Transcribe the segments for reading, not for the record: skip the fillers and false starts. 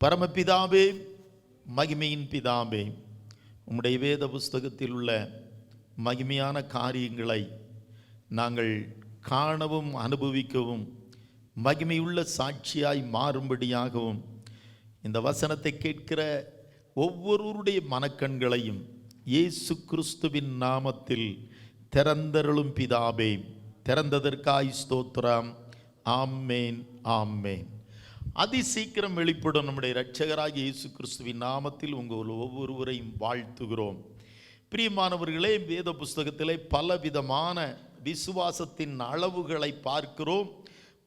பரமபிதாவே, மகிமையின் பிதாவே, உம்முடைய வேத புஸ்தகத்தில் உள்ள மகிமையான காரியங்களை நாங்கள் காணவும் அனுபவிக்கவும் மகிமையுள்ள சாட்சியாய் மாறும்படியாகவும் இந்த வசனத்தை கேட்கிற ஒவ்வொருவருடைய மனக்கண்களையும் இயேசு கிறிஸ்துவின் நாமத்தில் திறந்தருளும் பிதாவே. திறந்ததற்காய் ஸ்தோத்திரம். ஆமேன், ஆமேன். அதிசீக்கிரம் வெளிப்படும் நம்முடைய இரட்சகராகிய இயேசு கிறிஸ்துவின் நாமத்தில் உங்கள் ஒவ்வொருவரையும் வாழ்த்துகிறோம். பிரியமானவர்களே, வேத புஸ்தகத்திலே பலவிதமான விசுவாசத்தின் அளவுகளை பார்க்கிறோம்.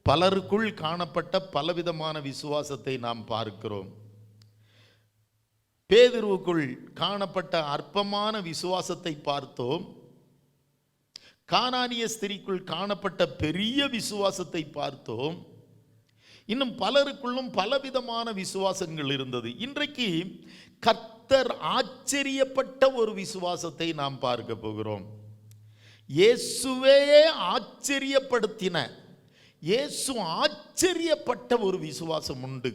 பலருக்குள் காணப்பட்ட பலவிதமான விசுவாசத்தை நாம் பார்க்கிறோம். பேதுருவுக்குள் காணப்பட்ட அற்பமான விசுவாசத்தை பார்த்தோம். கானானிய ஸ்திரீக்குள் காணப்பட்ட பெரிய விசுவாசத்தை பார்த்தோம். இன்னும் பலருக்குள்ளும் பலவிதமான விசுவாசங்கள் இருந்தது. இன்றைக்கு கர்த்தர் ஆச்சரியப்பட்ட ஒரு விசுவாசத்தை நாம் பார்க்க போகிறோம். இயேசுவே ஆச்சரியப்படுத்தின, இயேசு ஆச்சரியப்பட்ட ஒரு விசுவாசம் உண்டு.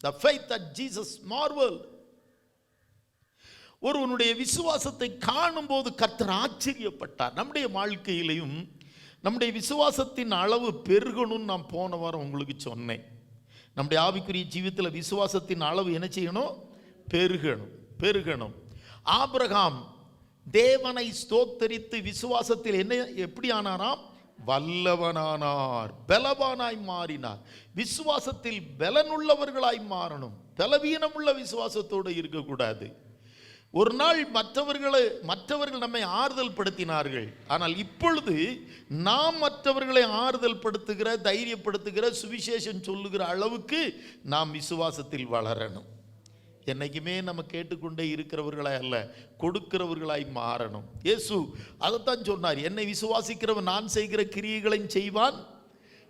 The faith that Jesus marveled. ஒருவனுடைய விசுவாசத்தை காணும் போது கர்த்தர் ஆச்சரியப்பட்டார். நம்முடைய வாழ்க்கையிலையும் நம்முடைய விசுவாசத்தின் அளவு பெருகணும்னு நான் போன வாரம் உங்களுக்கு சொன்னேன். நம்முடைய ஆவிக்குரிய ஜீவிதத்தில் விசுவாசத்தின் அளவு என்ன செய்யணும்? பெருகணும். ஆபிரகாம் தேவனை ஸ்தோத்தரித்து விசுவாசத்தில் எப்படி ஆனாராம்? வல்லவனானார், பலவானாய் மாறினார். விசுவாசத்தில் பலனுள்ளவர்களாய் மாறணும். பலவீனமுள்ள விசுவாசத்தோடு இருக்கக்கூடாது. ஒரு நாள் மற்றவர்கள் நம்மை ஆறுதல் படுத்தினார்கள். ஆனால் இப்பொழுது நாம் மற்றவர்களை ஆறுதல் படுத்துகிற, தைரியப்படுத்துகிற, சுவிசேஷம் சொல்லுகிற அளவுக்கு நாம் விசுவாசத்தில் வளரணும். என்னைக்குமே நம்ம கேட்டுக்கொண்டே இருக்கிறவர்களாய் அல்ல, கொடுக்கிறவர்களாய் மாறணும். இயேசு அதைத்தான் சொன்னார். என்னை விசுவாசிக்கிறவன் நான் செய்கிற கிரியைகளையும் செய்வான்,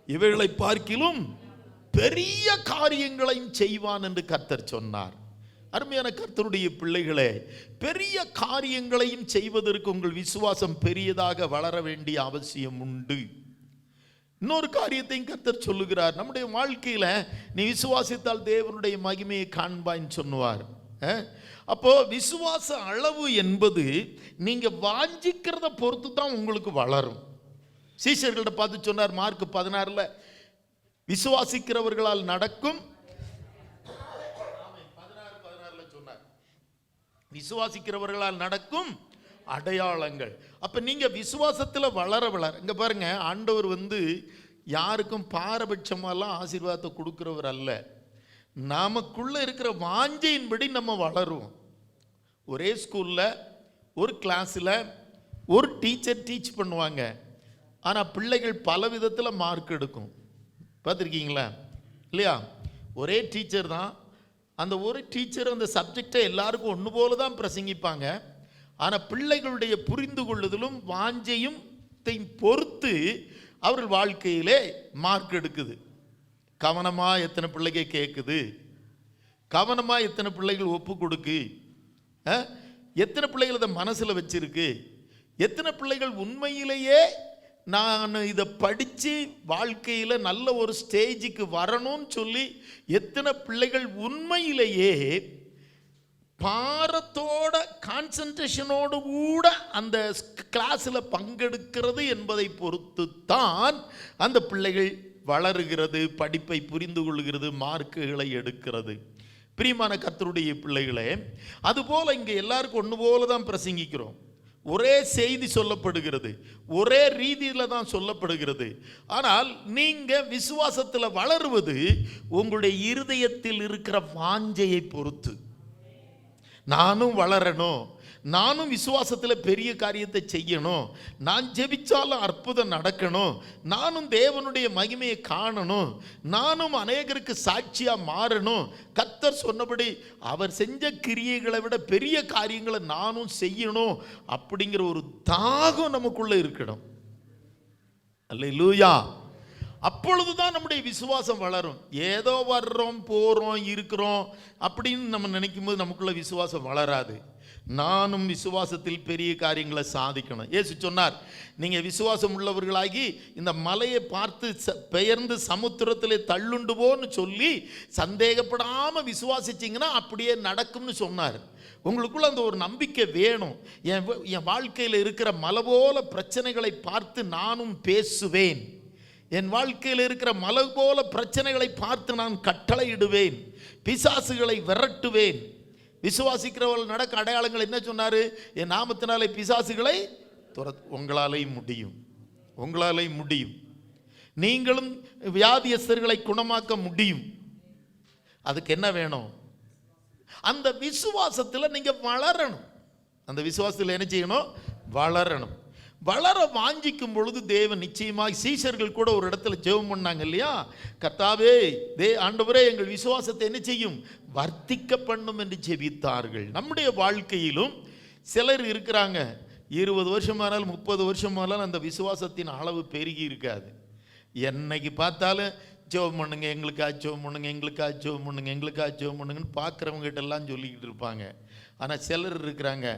இவைகளை பார்க்கிலும் பெரிய காரியங்களையும் செய்வான் என்று கர்த்தர் சொன்னார். அருமையான கர்த்தருடைய பிள்ளைகளே, பெரிய காரியங்களையும் செய்வதற்கு உங்கள் விசுவாசம் பெரியதாக வளர வேண்டிய அவசியம் உண்டு. இன்னொரு காரியத்தையும் கர்த்தர் சொல்லுகிறார். நம்முடைய வாழ்க்கையில நீ விசுவாசித்தால் தேவனுடைய மகிமையை காண்பாய்ன்னு சொன்னார். அப்போ விசுவாச அளவு என்பது நீங்க வாஞ்சிக்கிறத பொறுத்து தான் உங்களுக்கு வளரும். சீஷர்கள்ட்ட பார்த்து சொன்னார் மார்க் 16 விசுவாசிக்கிறவர்களால் நடக்கும், 16 சொன்னார், விசுவாசிக்கிறவர்களால் நடக்கும் அடையாளங்கள். அப்ப நீங்க விசுவாசத்துல வளர இங்க பாருங்க, ஆண்டவர் யாருக்கும் பாரபட்சமெல்லாம் ஆசீர்வாதத்தை கொடுக்கிறவர் அல்ல. நமக்குள்ள இருக்கிற வாஞ்சையின்படி நம்ம வளருவோம். ஒரே ஸ்கூல்ல ஒரு கிளாஸ்ல ஒரு டீச்சர் டீச் பண்ணுவாங்க. ஆனா பிள்ளைகள் பல விதத்துல மார்க் எடுக்கும். பார்த்துருக்கீங்களா இல்லையா? ஒரே டீச்சர் தான், அந்த ஒரு டீச்சர் அந்த சப்ஜெக்டை எல்லாருக்கும் ஒன்று போல தான் பிரசங்கிப்பாங்க. ஆனால் பிள்ளைகளுடைய புரிந்து கொள்ளுதலும் வாஞ்சையும் பொறுத்து அவர்கள் வாழ்க்கையிலே மார்க் எடுக்குது. கவனமாக எத்தனை பிள்ளைகள் கேட்குது, கவனமாக எத்தனை பிள்ளைகள் ஒப்பு கொடுக்கு, எத்தனை பிள்ளைகள் அதை மனசில் வச்சிருக்கு, எத்தனை பிள்ளைகள் உண்மையிலேயே நான் இதை படித்து வாழ்க்கையில் நல்ல ஒரு ஸ்டேஜுக்கு வரணும்னு சொல்லி எத்தனை பிள்ளைகள் உண்மையிலேயே பாரத்தோட கான்சன்ட்ரேஷனோடு கூட அந்த கிளாஸில் பங்கெடுக்கிறது என்பதை பொறுத்து தான் அந்த பிள்ளைகள் வளருகிறது, படிப்பை புரிந்து கொள்கிறது, மார்க்குகளை எடுக்கிறது. பிரியமான கர்த்தருடைய பிள்ளைகளே, அதுபோல் இங்கே எல்லாருக்கும் ஒன்று போல தான் பிரசங்கிக்கிறோம். ஒரே செய்தி சொல்லப்படுகிறது, ஒரே ரீதியில் தான் சொல்லப்படுகிறது. ஆனால் நீங்கள் விசுவாசத்தில் வளருவது உங்களுடைய இருதயத்தில் இருக்கிற வாஞ்சையை பொறுத்து. நானும் வளரணும், நானும் விசுவாசத்தில் பெரிய காரியத்தை செய்யணும், நான் ஜெபிச்சாலும் அற்புதம் நடக்கணும், நானும் தேவனுடைய மகிமையை காணணும், நானும் அநேகருக்கு சாட்சியாக மாறணும், கர்த்தர் சொன்னபடி அவர் செஞ்ச கிரியைகளை விட பெரிய காரியங்களை நானும் செய்யணும் அப்படிங்கிற ஒரு தாகம் நமக்குள்ள இருக்கணும். அல்லேலூயா. அப்பொழுதுதான் நம்முடைய விசுவாசம் வளரும். ஏதோ வர்றோம் போகிறோம் இருக்கிறோம் அப்படின்னு நம்ம நினைக்கும் போது நமக்குள்ள விசுவாசம் வளராது. நானும் விசுவாசத்தில் பெரிய காரியங்களை சாதிக்கணும். இயேசு சொன்னார், நீங்கள் விசுவாசம் உள்ளவர்களாகி இந்த மலையை பார்த்து பெயர்ந்து சமுத்திரத்திலே தள்ளுண்டு போன்னு சொல்லி சந்தேகப்படாமல் விசுவாசிச்சிங்கன்னா அப்படியே நடக்கும்னு சொன்னார். உங்களுக்குள்ள அந்த ஒரு நம்பிக்கை வேணும். என் வாழ்க்கையில் இருக்கிற மலை போல பிரச்சனைகளை பார்த்து நானும் பேசுவேன். என் வாழ்க்கையில் இருக்கிற மலை போல பிரச்சனைகளை பார்த்து நான் கட்டளையிடுவேன், பிசாசுகளை விரட்டுவேன். விசுவாசிக்கிறவர்கள் நடக்க அடையாளங்கள் என்ன சொன்னார்? என் நாமத்தினாலே பிசாசுகளை உங்களாலே முடியும், உங்களாலே முடியும். நீங்களும் வியாதியஸ்தர்களை குணமாக்க முடியும். அதுக்கு என்ன வேணும்? அந்த விசுவாசத்தில் நீங்கள் வளரணும். அந்த விசுவாசத்தில் என்ன செய்யணும்? வளரணும். வளர வாஞ்சிக்கும் பொழுது தேவன் நிச்சயமாக, சீஷர்கள் கூட ஒரு இடத்துல ஜெபம் பண்ணாங்க இல்லையா? கர்த்தாவே, ஆண்டவரே, எங்கள் விசுவாசத்தை என்ன செய்யும்? வர்த்திக்க பண்ணும் என்று ஜெபித்தார்கள். நம்முடைய வாழ்க்கையிலும் சிலர் இருக்கிறாங்க, 20 வருஷமானாலும் 30 வருஷமானாலும் அந்த விசுவாசத்தின் அளவு பெருகி இருக்காது. என்னைக்கு பார்த்தாலும் ஜெபம் பண்ணுங்க, எங்களுக்காக ஜெபம் பண்ணுங்க, எங்களுக்காக ஜெபம் பண்ணுங்க, எங்களுக்காக ஜெபம் பண்ணுங்கன்னு பார்க்குறவங்ககிட்ட எல்லாம் சொல்லிக்கிட்டு இருப்பாங்க. ஆனால் சிலர் இருக்கிறாங்க,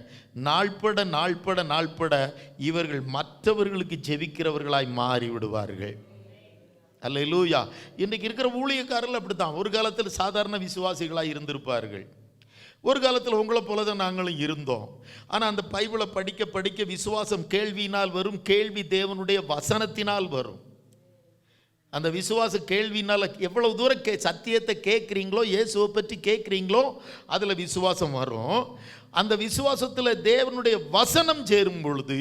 நாள்பட நாள்பட நாள்பட இவர்கள் மற்றவர்களுக்கு ஜெபிக்கிறவர்களாய் மாறி விடுவார்கள். அல்லேலூயா. இன்றைக்கு இருக்கிற ஊழியக்காரர்கள் அப்படி தான். ஒரு காலத்தில் சாதாரண விசுவாசிகளாக இருந்திருப்பார்கள். ஒரு காலத்தில் உங்களை போல தான் நாங்களும் இருந்தோம். ஆனால் அந்த பைபிளை படிக்க படிக்க விசுவாசம் கேள்வியினால் வரும், கேள்வி தேவனுடைய வசனத்தினால் வரும். அந்த விசுவாச கேள்வினால் எவ்வளவு தூரம் சத்தியத்தை கேட்குறீங்களோ, இயேசுவை பற்றி கேட்குறீங்களோ, அதில் விசுவாசம் வரும். அந்த விசுவாசத்தில் தேவனுடைய வசனம் சேரும் பொழுது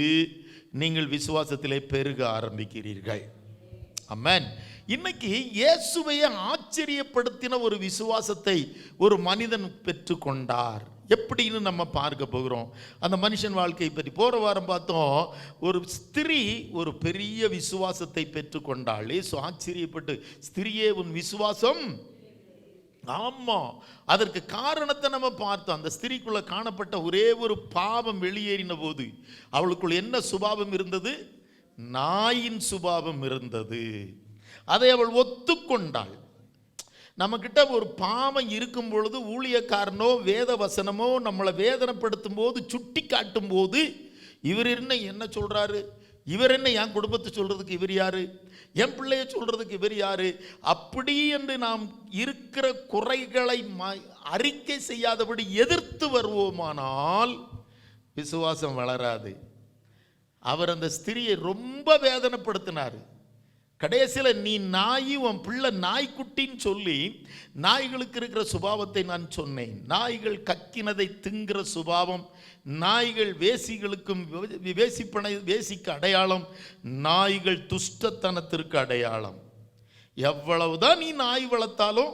நீங்கள் விசுவாசத்திலே பெருக ஆரம்பிக்கிறீர்கள். ஆமென். இன்னைக்கு இயேசுவையே ஆச்சரியப்படுத்தின ஒரு விசுவாசத்தை ஒரு மனிதன் பெற்றுக்கொண்டார். எப்படின்னு நம்ம பார்க்க போகிறோம். அந்த மனுஷன் வாழ்க்கையை பற்றி போகிற வாரம் பார்த்தோம். ஒரு ஸ்திரீ ஒரு பெரிய விசுவாசத்தை பெற்றுக்கொண்டாள். இயேசு ஆச்சரியப்பட்டு, ஸ்திரியே உன் விசுவாசம். ஆமாம், அதற்கு காரணத்தை நம்ம பார்த்தோம். அந்த ஸ்திரீக்குள்ள காணப்பட்ட ஒரே ஒரு பாவம் வெளியேறின போது அவளுக்குள் என்ன சுபாவம் இருந்தது? நாயின் சுபாவம் இருந்தது. அதை அவள் ஒத்துக்கொண்டாள். நம்மக்கிட்ட ஒரு பாவம் இருக்கும் பொழுது ஊழியக்காரனோ வேத வசனமோ நம்மளை வேதனைப்படுத்தும் போது, சுட்டி காட்டும் போது, இவர் என்ன சொல்கிறாரு, இவர் என்ன என் குடும்பத்தை சொல்கிறதுக்கு இவர் யார், என் பிள்ளைய சொல்கிறதுக்கு இவர் யார், அப்படி என்று நாம் இருக்கிற குறைகளை அறிக்கை செய்யாதபடி எதிர்த்து வருவோமானால் விசுவாசம் வளராது. அவர் அந்த ஸ்திரியை ரொம்ப வேதனைப்படுத்தினார். கடைசியில் நீ நாய், உன் பிள்ளை நாய்க்குட்டின்னு சொல்லி நாய்களுக்கு இருக்கிற சுபாவத்தை நான் சொன்னேன். நாய்கள் கக்கினதை திங்கிற சுபாவம், நாய்கள் வேசிகளுக்கும் வேசிக்கு அடையாளம், நாய்கள் துஷ்டத்தனத்திற்கு அடையாளம். எவ்வளவுதான் நீ நாய் வளர்த்தாலும்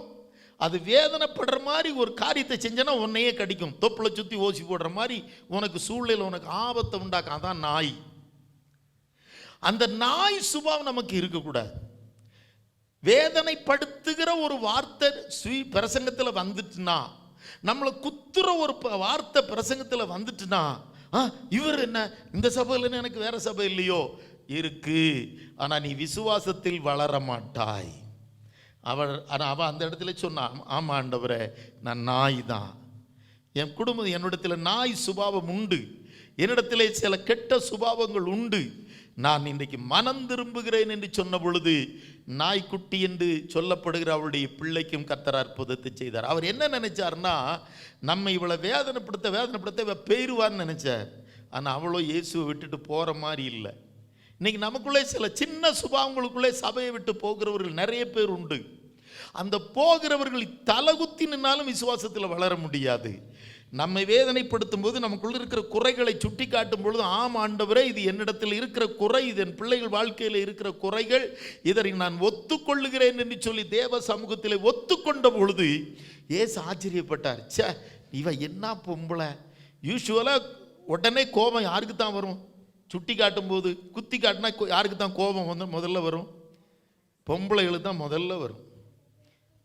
அது வேதனைப்படுற மாதிரி ஒரு காரியத்தை செஞ்சனா உன்னையே கடிக்கும். தொப்புளை சுற்றி ஓசி போடுற மாதிரி உனக்கு சூழ்நிலை, உனக்கு ஆபத்தை உண்டாக்கும். அதான் நாய். அந்த நாய் சுபாவம் நமக்கு இருக்கக்கூடாது. வேதனைப்படுத்துகிற ஒரு வார்த்தை பிரசங்கத்தில் வந்துட்டுனா, நம்மளை குத்துற ஒரு வார்த்தை பிரசங்கத்தில் வந்துட்டுனா, இவர் என்ன இந்த சபையில் எனக்கு வேற சபை இல்லையோ இருக்கு, ஆனால் நீ விசுவாசத்தில் வளர மாட்டாய். அவன் அந்த இடத்துல சொன்னான், ஆமாம் ஆண்டவரே, நான் நாய் தான், என் குடும்பம் என்னிடத்தில் நாய் சுபாவம் உண்டு, என்னிடத்திலே சில கெட்ட சுபாவங்கள் உண்டு, நான் இன்றைக்கு மனம் திரும்புகிறேன் என்று சொன்ன பொழுது நாய்க்குட்டி என்று சொல்லப்படுகிற அவருடைய பிள்ளைக்கும் கர்த்தர் அற்புதத்தை செய்தார். அவர் என்ன நினைச்சார்னா, நம்ம இவளை வேதனைப்படுத்த பெயருவார்னு நினைச்சார். ஆனால் அவளோ இயேசுவை விட்டுட்டு போகிற மாதிரி இல்லை. இன்னைக்கு நமக்குள்ளே சில சின்ன சுபாவங்களுக்குள்ளே சபையை விட்டு போகிறவர்கள் நிறைய பேர் உண்டு. அந்த போகிறவர்கள் தலகுத்தி நின்னாலும் விசுவாசத்தில் வளர முடியாது. நம்மை வேதனைப்படுத்தும் போது நமக்குள்ள இருக்கிற குறைகளை சுட்டி காட்டும் பொழுது, ஆம் ஆண்டவரே, இது என்னிடத்தில் இருக்கிற குறை, இது என் பிள்ளைகள் வாழ்க்கையில் இருக்கிற குறைகள், இதை நான் ஒத்துக்கொள்ளுகிறேன் என்று சொல்லி தேவ சமூகத்தில் ஒத்துக்கொண்ட பொழுது ஏசு ஆச்சரியப்பட்டார். சே, இவ என்ன பொம்பளை. யூஸ்வலாக உடனே கோபம் யாருக்கு தான் வரும்? சுட்டி காட்டும் போது, குத்தி காட்டினா யாருக்கு தான் கோபம் வந்து முதல்ல வரும்? பொம்பளைகளுக்கு தான் முதல்ல வரும்.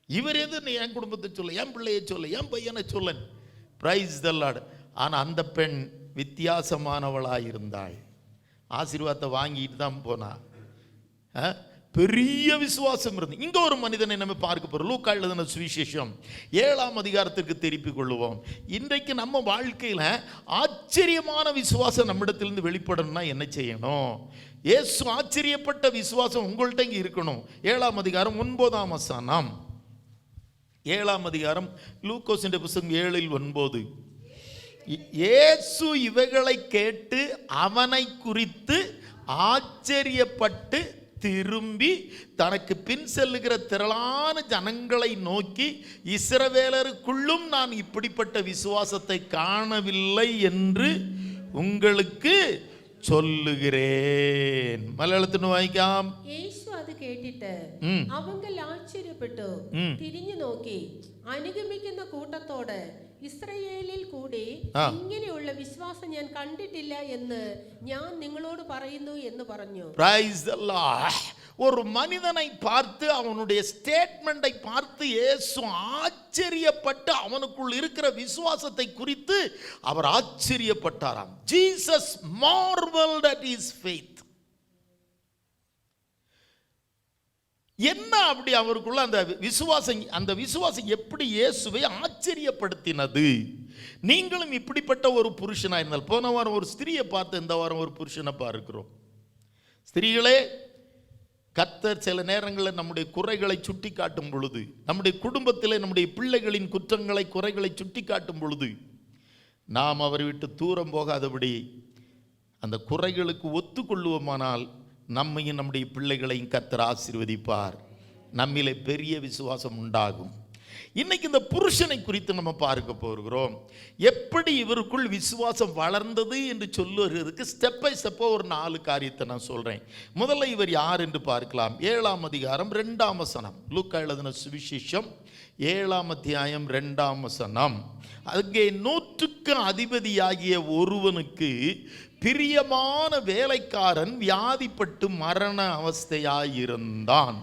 இவர் எது என் குடும்பத்தை சொல்ல, என் பிள்ளையை சொல்ல, என் பையனை சொல்ல. Praise the Lord. ஆனால் அந்த பெண் வித்தியாசமானவளாக இருந்தாள். ஆசீர்வாதத்தை வாங்கிட்டு தான் போனா. பெரிய விசுவாசம் இருந்து. இங்க ஒரு மனிதனை நம்ம பார்க்க போறோம். லூக்கா எழுதின சுவிசேஷம் 7ஆம் அதிகாரத்திற்கு திருப்பிக் கொள்ளுவோம். இன்றைக்கு நம்ம வாழ்க்கையில ஆச்சரியமான விசுவாசம் நம்மிடத்திலிருந்து வெளிப்படணும்னா என்ன செய்யணும்? இயேசு ஆச்சரியப்பட்ட விசுவாசம் உங்கள்கிட்ட இங்க இருக்கணும். 7ஆம் அதிகாரம் 9ஆம் வசனம். 7ஆம் அதிகாரம் லூக்கோசின் புத்தகம் 7:9. இயேசு இவைகளை கேட்டு அவனை குறித்து ஆச்சரியப்பட்டு திரும்பி தனக்கு பின் செல்லுகிற திரளான ஜனங்களை நோக்கி, இஸ்ரவேலருக்குள்ளும் நான் இப்படிப்பட்ட விசுவாசத்தை காணவில்லை என்று உங்களுக்கு சொல்லுகிறேன். മലയാളത്തിന് വായിക്കാം. യേശു അത് കേട്ടിട്ട് അവങ്കൽ ആശ്ചര്യപ്പെട്ടു തിരിഞ്ഞു നോക്കി അനുഗമിക്കുന്ന കൂട്ടത്തോട്, ഇസ്രായേലിൽ കൂടി ഇങ്ങനെയുള്ള വിശ്വാസം ഞാൻ കണ്ടിട്ടില്ല എന്ന് ഞാൻ നിങ്ങളോട് പറയുന്നു എന്ന് പറഞ്ഞു. Praise the Lord. ஒரு மனிதனை பார்த்து அவனுடைய ஸ்டேட்மெண்டை பார்த்து இயேசு ஆச்சரியப்பட்டு அவனுக்குள் இருக்கிற விசுவாசத்தை குறித்து அவர் ஆச்சரியப்பட்டாராம். Jesus marveled at his faith. என்ன அப்படி அவருக்குள்ள அந்த விசுவாசம் எப்படி இயேசுவை ஆச்சரியப்படுத்தினது? நீங்களும் இப்படிப்பட்ட ஒரு புருஷனா இருந்தால், போன வாரம் ஒரு ஸ்திரியை பார்த்து இந்த வாரம் ஒரு புருஷனை பார்க்கிறோம். ஸ்திரீகளே, கர்த்தர் சில நேரங்களில் நம்முடைய குறைகளை சுட்டி காட்டும் பொழுது, நம்முடைய குடும்பத்தில் நம்முடைய பிள்ளைகளின் குற்றங்களை குறைகளை சுட்டி காட்டும் பொழுது, நாம் அவரை விட்டு தூரம் போகாதபடி அந்த குறைகளுக்கு ஒத்துக்கொள்ளுவோமானால் நம்மையும் நம்முடைய பிள்ளைகளையும் கர்த்தர் ஆசீர்வதிப்பார். நம்மிலே பெரிய விசுவாசம் உண்டாகும். இன்னைக்கு இந்த புருஷனை குறித்து நம்ம பார்க்க போகிறோம். எப்படி இவருக்குள் விசுவாசம் வளர்ந்தது என்று சொல்லுவதற்கு ஸ்டெப் பை ஸ்டெப்பாக ஒரு 4 காரியத்தை நான் சொல்றேன். முதல்ல இவர் யார் என்று பார்க்கலாம். 7ஆம் அதிகாரம் 2ஆம் வசனம். லூக்கா எழுதின சுவிசேஷம் 7ஆம் அத்தியாயம் 2ஆம் வசனம். அங்கே 100க்கு அதிபதியாகிய ஒருவனுக்கு பிரியமான வேலைக்காரன் வியாதிப்பட்டு மரண அவஸ்தையாயிருந்தான்.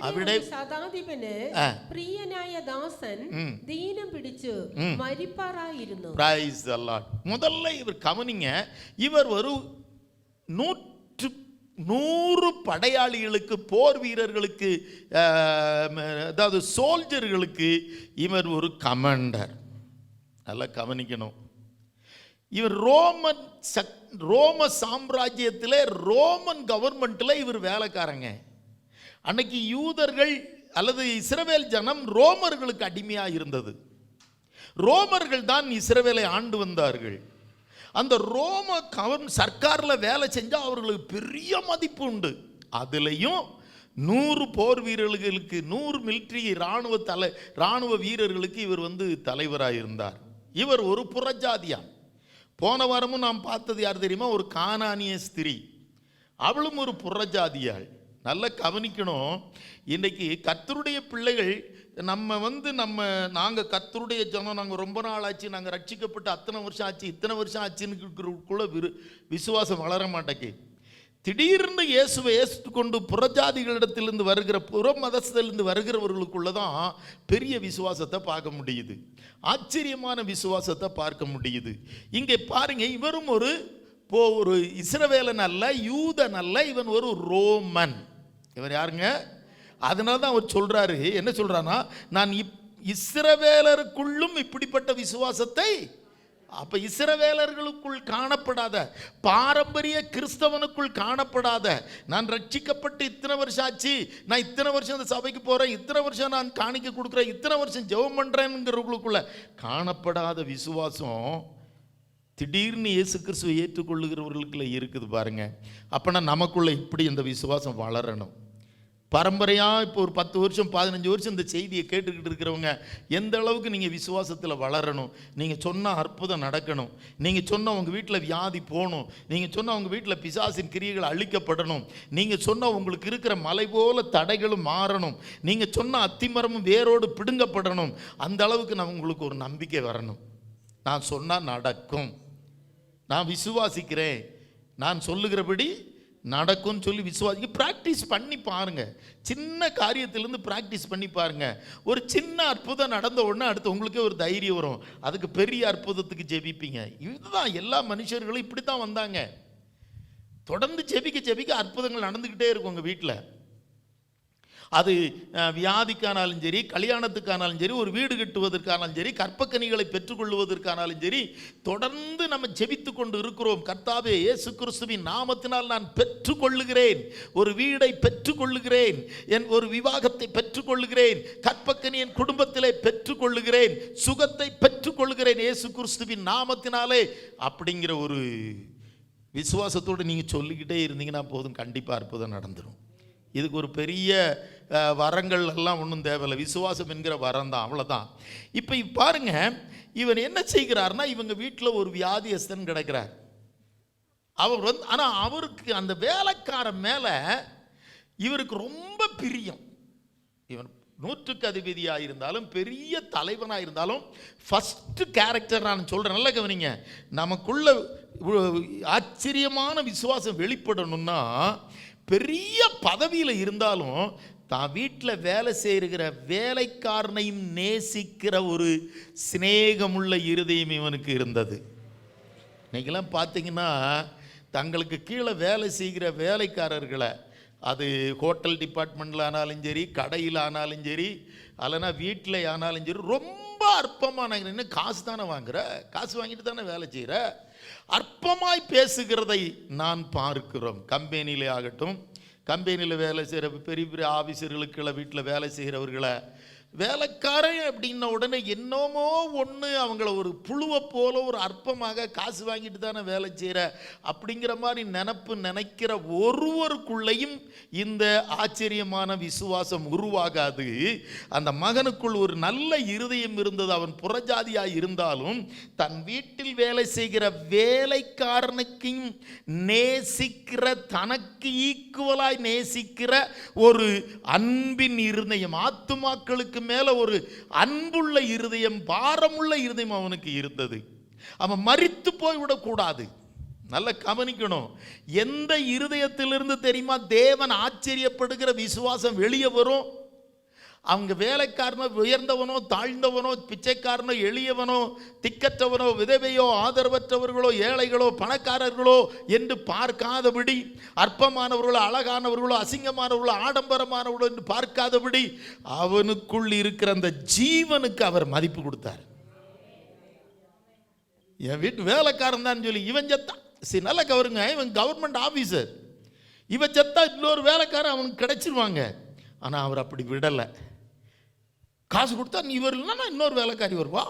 അവിടെ ശതാധിപന് പ്രിയനായ ദാസൻ ദീനം പിടിച്ചു മരിപ്പാറായിരുന്നു. Praise the Lord. முதல்ல இவர் கவனிங்க, இவர் ஒரு 100 படையாளிகளுக்கு, போர் வீரர்களுக்கு, அதாவது சோல்ஜர்களுக்கு இவர் ஒரு கமாண்டர். நல்லா கவனிக்கணும். இவர் ரோம சாம்ராஜ்யத்தில், ரோமன் கவர்மெண்ட்டில் இவர் வேலைக்காரங்க. அன்னைக்கு யூதர்கள் அல்லது இஸ்ரவேல் ஜனம் ரோமர்களுக்கு அடிமையாக இருந்தது. ரோமர்கள் தான் இஸ்ரவேலை ஆண்டு வந்தார்கள். அந்த ரோம சர்க்காரில் வேலை செஞ்சால் அவர்களுக்கு பெரிய மதிப்பு உண்டு. அதுலேயும் 100 போர் வீரர்களுக்கு, 100 மிலிட்ரி இராணுவ வீரர்களுக்கு இவர் தலைவராக இருந்தார். இவர் ஒரு புறஜாதியான். போன வாரமும் நாம் பார்த்தது யார் தெரியுமா? ஒரு கானானிய ஸ்திரீ. அவளும் ஒரு புறஜாதியாள். நல்லா கவனிக்கணும். இன்றைக்கி கர்த்தருடைய பிள்ளைகள் நாங்கள் கர்த்தருடைய ஜனம், நாங்கள் ரொம்ப நாள் ஆச்சு, நாங்கள் ரட்சிக்கப்பட்டு அத்தனை வருஷம் ஆச்சு, இத்தனை வருஷம் ஆச்சுன்னு விசுவாசம் வளர மாட்டேக்கு. திடீர்னு இயேசுவை ஏற்றுக்கொண்டு புறஜாதிகளிடத்திலிருந்து வருகிற, புற மதத்திலிருந்து வருகிறவர்களுக்குள்ள தான் பெரிய விசுவாசத்தை பார்க்க முடியுது. ஆச்சரியமான விசுவாசத்தை பார்க்க முடியுது. இங்கே பாருங்க, இவரும் ஒரு இஸ்ரவேலன் அல்ல, யூதன் அல்ல, இவன் ஒரு ரோமன். இவர் யாருங்க? அதனால தான் அவர் சொல்றாரு, என்ன சொல்றானா, நான் இஸ்ரவேலருக்குள்ளும் இப்படிப்பட்ட விசுவாசத்தை. அப்ப இஸ்ரவேலர்களுக்குள் காணப்படாத, பாரம்பரிய கிறிஸ்தவனுக்குள் காணப்படாத, நான் ரட்சிக்கப்பட்டு இத்தனை வருஷம் ஆச்சு, நான் இத்தனை வருஷம் அந்த சபைக்கு போறேன், இத்தனை வருஷம் நான் காணிக்க கொடுக்குறேன், இத்தனை வருஷம் ஜெபம் பண்றேன்ங்கிறவங்களுக்குள்ள காணப்படாத விசுவாசம் திடீர்னு இயேசு கிறிஸ்துவை ஏற்றுக்கொள்ளுகிறவர்களுக்குள்ள இருக்குது பாருங்க. அப்பனா நமக்குள்ள இப்படி இந்த விசுவாசம் வளரணும். பரம்பரையாக இப்போ ஒரு 10 வருஷம் 15 வருஷம் இந்த செய்தியை கேட்டுக்கிட்டு இருக்கிறவங்க எந்த அளவுக்கு நீங்கள் விசுவாசத்தில் வளரணும். நீங்கள் சொன்னால் அற்புதம் நடக்கணும், நீங்கள் சொன்னால் உங்கள் வீட்டில் வியாதி போகணும், நீங்கள் சொன்னால் உங்கள் வீட்டில் பிசாசின் கிரியைகள் அழிக்கப்படணும், நீங்கள் சொன்னால் உங்களுக்கு இருக்கிற மலை போல தடைகளும் மாறணும், நீங்கள் சொன்னால் அத்திமரமும் வேரோடு பிடுங்கப்படணும். அந்த அளவுக்கு நான் உங்களுக்கு ஒரு நம்பிக்கை வரணும். நான் சொன்னால் நடக்கும், நான் விசுவாசிக்கிறேன், நான் சொல்லுகிறபடி நடக்கும்னு சொல்லி விசுவாசிக்க ப்ராக்டிஸ் பண்ணி பாருங்கள். சின்ன காரியத்திலேருந்து ப்ராக்டிஸ் பண்ணி பாருங்கள். ஒரு சின்ன அற்புதம் நடந்த உடனே அடுத்து உங்களுக்கே ஒரு தைரியம் வரும், அதுக்கு பெரிய அற்புதத்துக்கு ஜெபிப்பீங்க. இதுதான் எல்லா மனுஷர்களும் இப்படி தான் வந்தாங்க. தொடர்ந்து ஜெபிக்க அற்புதங்கள் நடந்துக்கிட்டே இருக்கும் உங்கள் வீட்டில். அது வியாதிக்கானாலும் சரி, கல்யாணத்துக்கானாலும் சரி, ஒரு வீடு கட்டுவதற்கானாலும் சரி, கற்பக்கனிகளை பெற்றுக்கொள்வதற்கானாலும் சரி, தொடர்ந்து நம்ம ஜெபித்து கொண்டு இருக்கிறோம். கர்த்தாவே, இயேசு கிறிஸ்துவின் நாமத்தினால் நான் பெற்றுக்கொள்ளுகிறேன், ஒரு வீடை பெற்றுக்கொள்ளுகிறேன், என் ஒரு விவாகத்தை பெற்றுக்கொள்ளுகிறேன், கற்பக்கனி என் குடும்பத்திலே பெற்றுக்கொள்ளுகிறேன், சுகத்தை பெற்றுக்கொள்ளுகிறேன் இயேசு கிறிஸ்துவின் நாமத்தினாலே அப்படிங்கிற ஒரு விசுவாசத்தோடு நீங்கள் சொல்லிக்கிட்டே இருந்தீங்கன்னா போதும், கண்டிப்பாக அற்புதம் நடந்துடும். இதுக்கு ஒரு பெரிய வரங்கள் எல்லாம் ஒன்றும் தேவையில்லை, விசுவாசம் என்கிற வரம் தான், அவ்வளோதான். இப்போ பாருங்க, இவன் என்ன செய்கிறார்னா, இவங்க வீட்டில் ஒரு வியாதியஸ்தன் கிடைக்கிறார். அவர் ஆனால் அவருக்கு அந்த வேலைக்காரன் மேலே இவருக்கு ரொம்ப பிரியம். இவன் 100க்கு அதிபதியாக இருந்தாலும், பெரிய தலைவனாக இருந்தாலும், ஃபஸ்ட்டு கேரக்டர் நான் சொல்கிறேன், நல்லா கவனிங்க. நமக்குள்ள ஆச்சரியமான விசுவாசம் வெளிப்படணும்னா, பெரிய பதவியில் இருந்தாலும் தான் வீட்டில் வேலை செய்கிற வேலைக்காரனையும் நேசிக்கிற ஒரு சிநேகமுள்ள இருதயம் இவனுக்கு இருந்தது. இன்னைக்கெல்லாம் பார்த்தீங்கன்னா, தங்களுக்கு கீழே வேலை செய்கிற வேலைக்காரர்களை, அது ஹோட்டல் டிபார்ட்மெண்ட்டில் ஆனாலும் சரி, கடையில் ஆனாலும் சரி, அல்லனா வீட்டில் ஆனாலும் சரி, ரொம்ப அற்பமாக என்ன காசு தானே வாங்குற, காசு வாங்கிட்டு தானே வேலை செய்கிற, அற்பமாய் பேசுகிறதை நான் பார்க்கிறோம். கம்பெனியிலே ஆகட்டும், கம்பெனியில் வேலை செய்கிற பெரிய பெரிய ஆஃபீஸர்களுக்குள்ள வீட்டில் வேலை செய்கிறவர்களை வேலைக்காரன் அப்படின்ன உடனே என்னமோ ஒன்று அவங்கள ஒரு புழுவை போல ஒரு அற்பமாக காசு வாங்கிட்டு தானே வேலை செய்கிற அப்படிங்கிற மாதிரி நினைக்கிற ஒருவருக்குள்ளேயும் இந்த ஆச்சரியமான விசுவாசம் உருவாகாது. அந்த மகனுக்குள் ஒரு நல்ல இருதயம் இருந்தது. அவன் புறஜாதியாக இருந்தாலும் தன் வீட்டில் வேலை செய்கிற வேலைக்காரனுக்கும் நேசிக்கிற, தனக்கு ஈக்குவலாய் நேசிக்கிற ஒரு அன்பின் இருதயம், ஆத்துமாக்களுக்கு மேல ஒரு அன்புள்ள இருதயம், பாரமுள்ள இருதயம் அவனுக்கு இருந்தது. அவன் மரித்து போய்விடக்கூடாது. நல்ல கவனிக்கணும். எந்த இருதயத்திலிருந்து தெரியுமா தேவன் ஆச்சரியப்படுகிற விசுவாசம் வெளியே வரும்? அவங்க வேலைக்காரனோ உயர்ந்தவனோ தாழ்ந்தவனோ, பிச்சைக்காரனோ எளியவனோ, திக்கற்றவனோ விதவையோ ஆதரவற்றவர்களோ ஏழைகளோ பணக்காரர்களோ என்று பார்க்காதபடி, அற்பமானவர்களோ அழகானவர்களோ அசிங்கமானவர்களோ ஆடம்பரமானவர்களோ என்று பார்க்காதபடி அவனுக்குள் இருக்கிற அந்த ஜீவனுக்கு அவர் மதிப்பு கொடுத்தார். என் வீட்டு வேலைக்காரன் தான் சொல்லி இவன் செத்தா, நல்ல கவருங்க, இவன் கவர்மெண்ட் ஆஃபீஸர், இவன் செத்தா இன்னொரு வேலைக்காரன் அவனுக்கு கிடைச்சிருவாங்க. ஆனால் அவர் அப்படி விடலை. காசு கொடுத்தா நீ வரலன்னா இன்னொரு வேலைக்காரி வருவா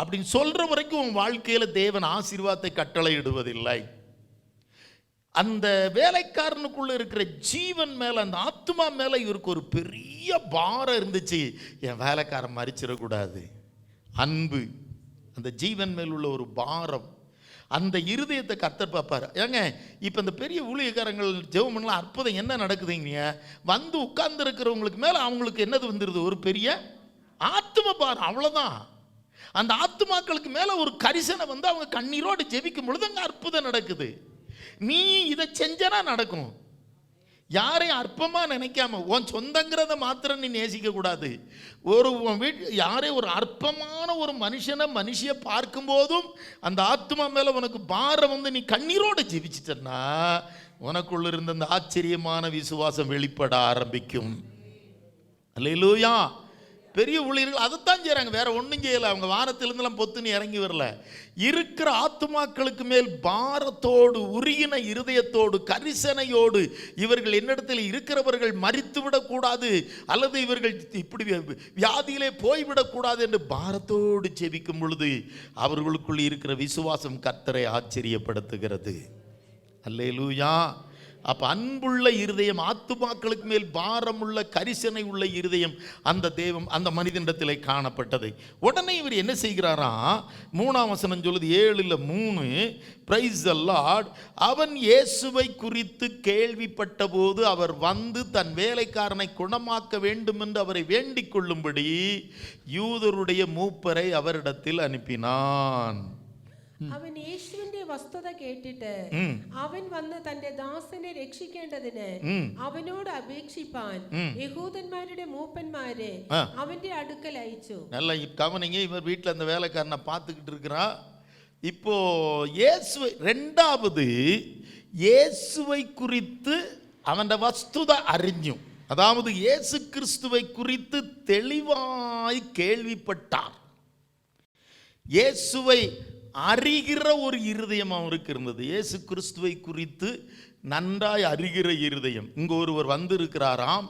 அப்படின்னு சொல்ற வரைக்கும் உன் வாழ்க்கையில் தேவன் ஆசீர்வாதத்தை கட்டளையிடுவதில்லை. அந்த வேலைக்காரனுக்குள்ள இருக்கிற ஜீவன் மேல, அந்த ஆத்மா மேல இவருக்கு ஒரு பெரிய பாரம் இருந்துச்சு. என் வேலைக்காரன் மரிச்சிடக்கூடாது. அன்பு, அந்த ஜீவன் மேல் உள்ள ஒரு பாரம், அந்த இருதயத்தை கர்த்தர் பார்ப்பார். ஏங்க இப்போ இந்த பெரிய ஊழியக்காரங்கள் ஜெபம் பண்ணலாம், அற்புதம் என்ன நடக்குதுங்க, வந்து உட்கார்ந்து இருக்கிறவங்களுக்கு மேலே அவங்களுக்கு என்னது வந்துடுது, ஒரு பெரிய ஆத்தும பாரம், அவ்வளோதான். அந்த ஆத்துமாக்களுக்கு மேலே ஒரு கரிசனை வந்து அவங்க கண்ணீரோடு ஜெபிக்கும் பொழுது அங்கே அற்புதம் நடக்குது. நீ இதை செஞ்சனா நடக்கும். யாரையும் அற்பமாக நினைக்காம, உன் சொந்தங்கிறத மாத்திரம் நீ நேசிக்க கூடாது. ஒரு யாரையும் ஒரு அற்பமான ஒரு மனுஷியை பார்க்கும்போதும் அந்த ஆத்மா மேலே உனக்கு பாரம் வந்து நீ கண்ணீரோடு ஜெபிச்சிட்டன்னா உனக்குள்ள இருந்த அந்த ஆச்சரியமான விசுவாசம் வெளிப்பட ஆரம்பிக்கும். அல்லேலூயா. பெரிய ஊழியர்கள் அதைத்தான் செய்கிறாங்க, வேற ஒன்றும் செய்யலை. அவங்க வானத்திலிருந்தெல்லாம் பொத்துன்னு இறங்கி வரல. இருக்கிற ஆத்துமாக்களுக்கு மேல் பாரத்தோடு, உருகின இருதயத்தோடு, கரிசனையோடு, இவர்கள் என்னிடத்தில் இருக்கிறவர்கள் மரித்து விடக்கூடாது அல்லது இவர்கள் இப்படி வியாதியிலே போய்விடக்கூடாது என்று பாரத்தோடு ஜெபிக்கும் பொழுது அவர்களுக்குள் இருக்கிற விசுவாசம் கர்த்தரை ஆச்சரியப்படுத்துகிறது. அல்லேலூயா. அப்போ அன்புள்ள இருதயம், ஆத்துமாக்களுக்கு மேல் பாரமுள்ள கரிசனை உள்ள இருதயம் அந்த தேவம் அந்த மனிதனிடத்திலே காணப்பட்டது. உடனே இவர் என்ன செய்கிறாரா, 3ஆம் வசனம் சொல்லுது, 7:3, பிரைஸ் தி லார்ட். அவன் இயேசுவை குறித்து கேள்விப்பட்ட போது அவர் வந்து தன் வேலைக்காரனை குணமாக்க வேண்டும் என்று அவரை வேண்டிக் கொள்ளும்படி யூதருடைய மூப்பரை அவரிடத்தில் அனுப்பினான். അവൻ യേശുവിന്റെ വസ്തുത കേട്ടിട്ട് അവൻ വന്ന് തന്റെ ദാസനെ രക്ഷിക്കേണ്ടതിന് അവനോട് അപേക്ഷിപ്പാൻ യഹൂദന്മാരുടെ മൂപ്പന്മാരെ അവന്റെ അടുക്കൽ അയച്ചു. நல்லா கவனிங்க, இவர் வீட்டில் அந்த வேலைக்காரனை பார்த்துக்கிட்டு இருக்கிறான். இப்போ இயேசு ரெண்டாவது യേശുவை குறித்து അവൻ്റെ വസ്തുത അറിഞ്ഞു. அதாவது இயேசு கிறிஸ்துவை குறித்து தெளிவாய் கேள்விப்பட்டார். இயேசுவை அறிகிற ஒரு இருதயம் அவருக்கு இருந்தது. இயேசு கிறிஸ்துவை குறித்து நன்றாய் அறிகிற இருதயம். இங்கு ஒருவர் வந்திருக்கிறாராம்,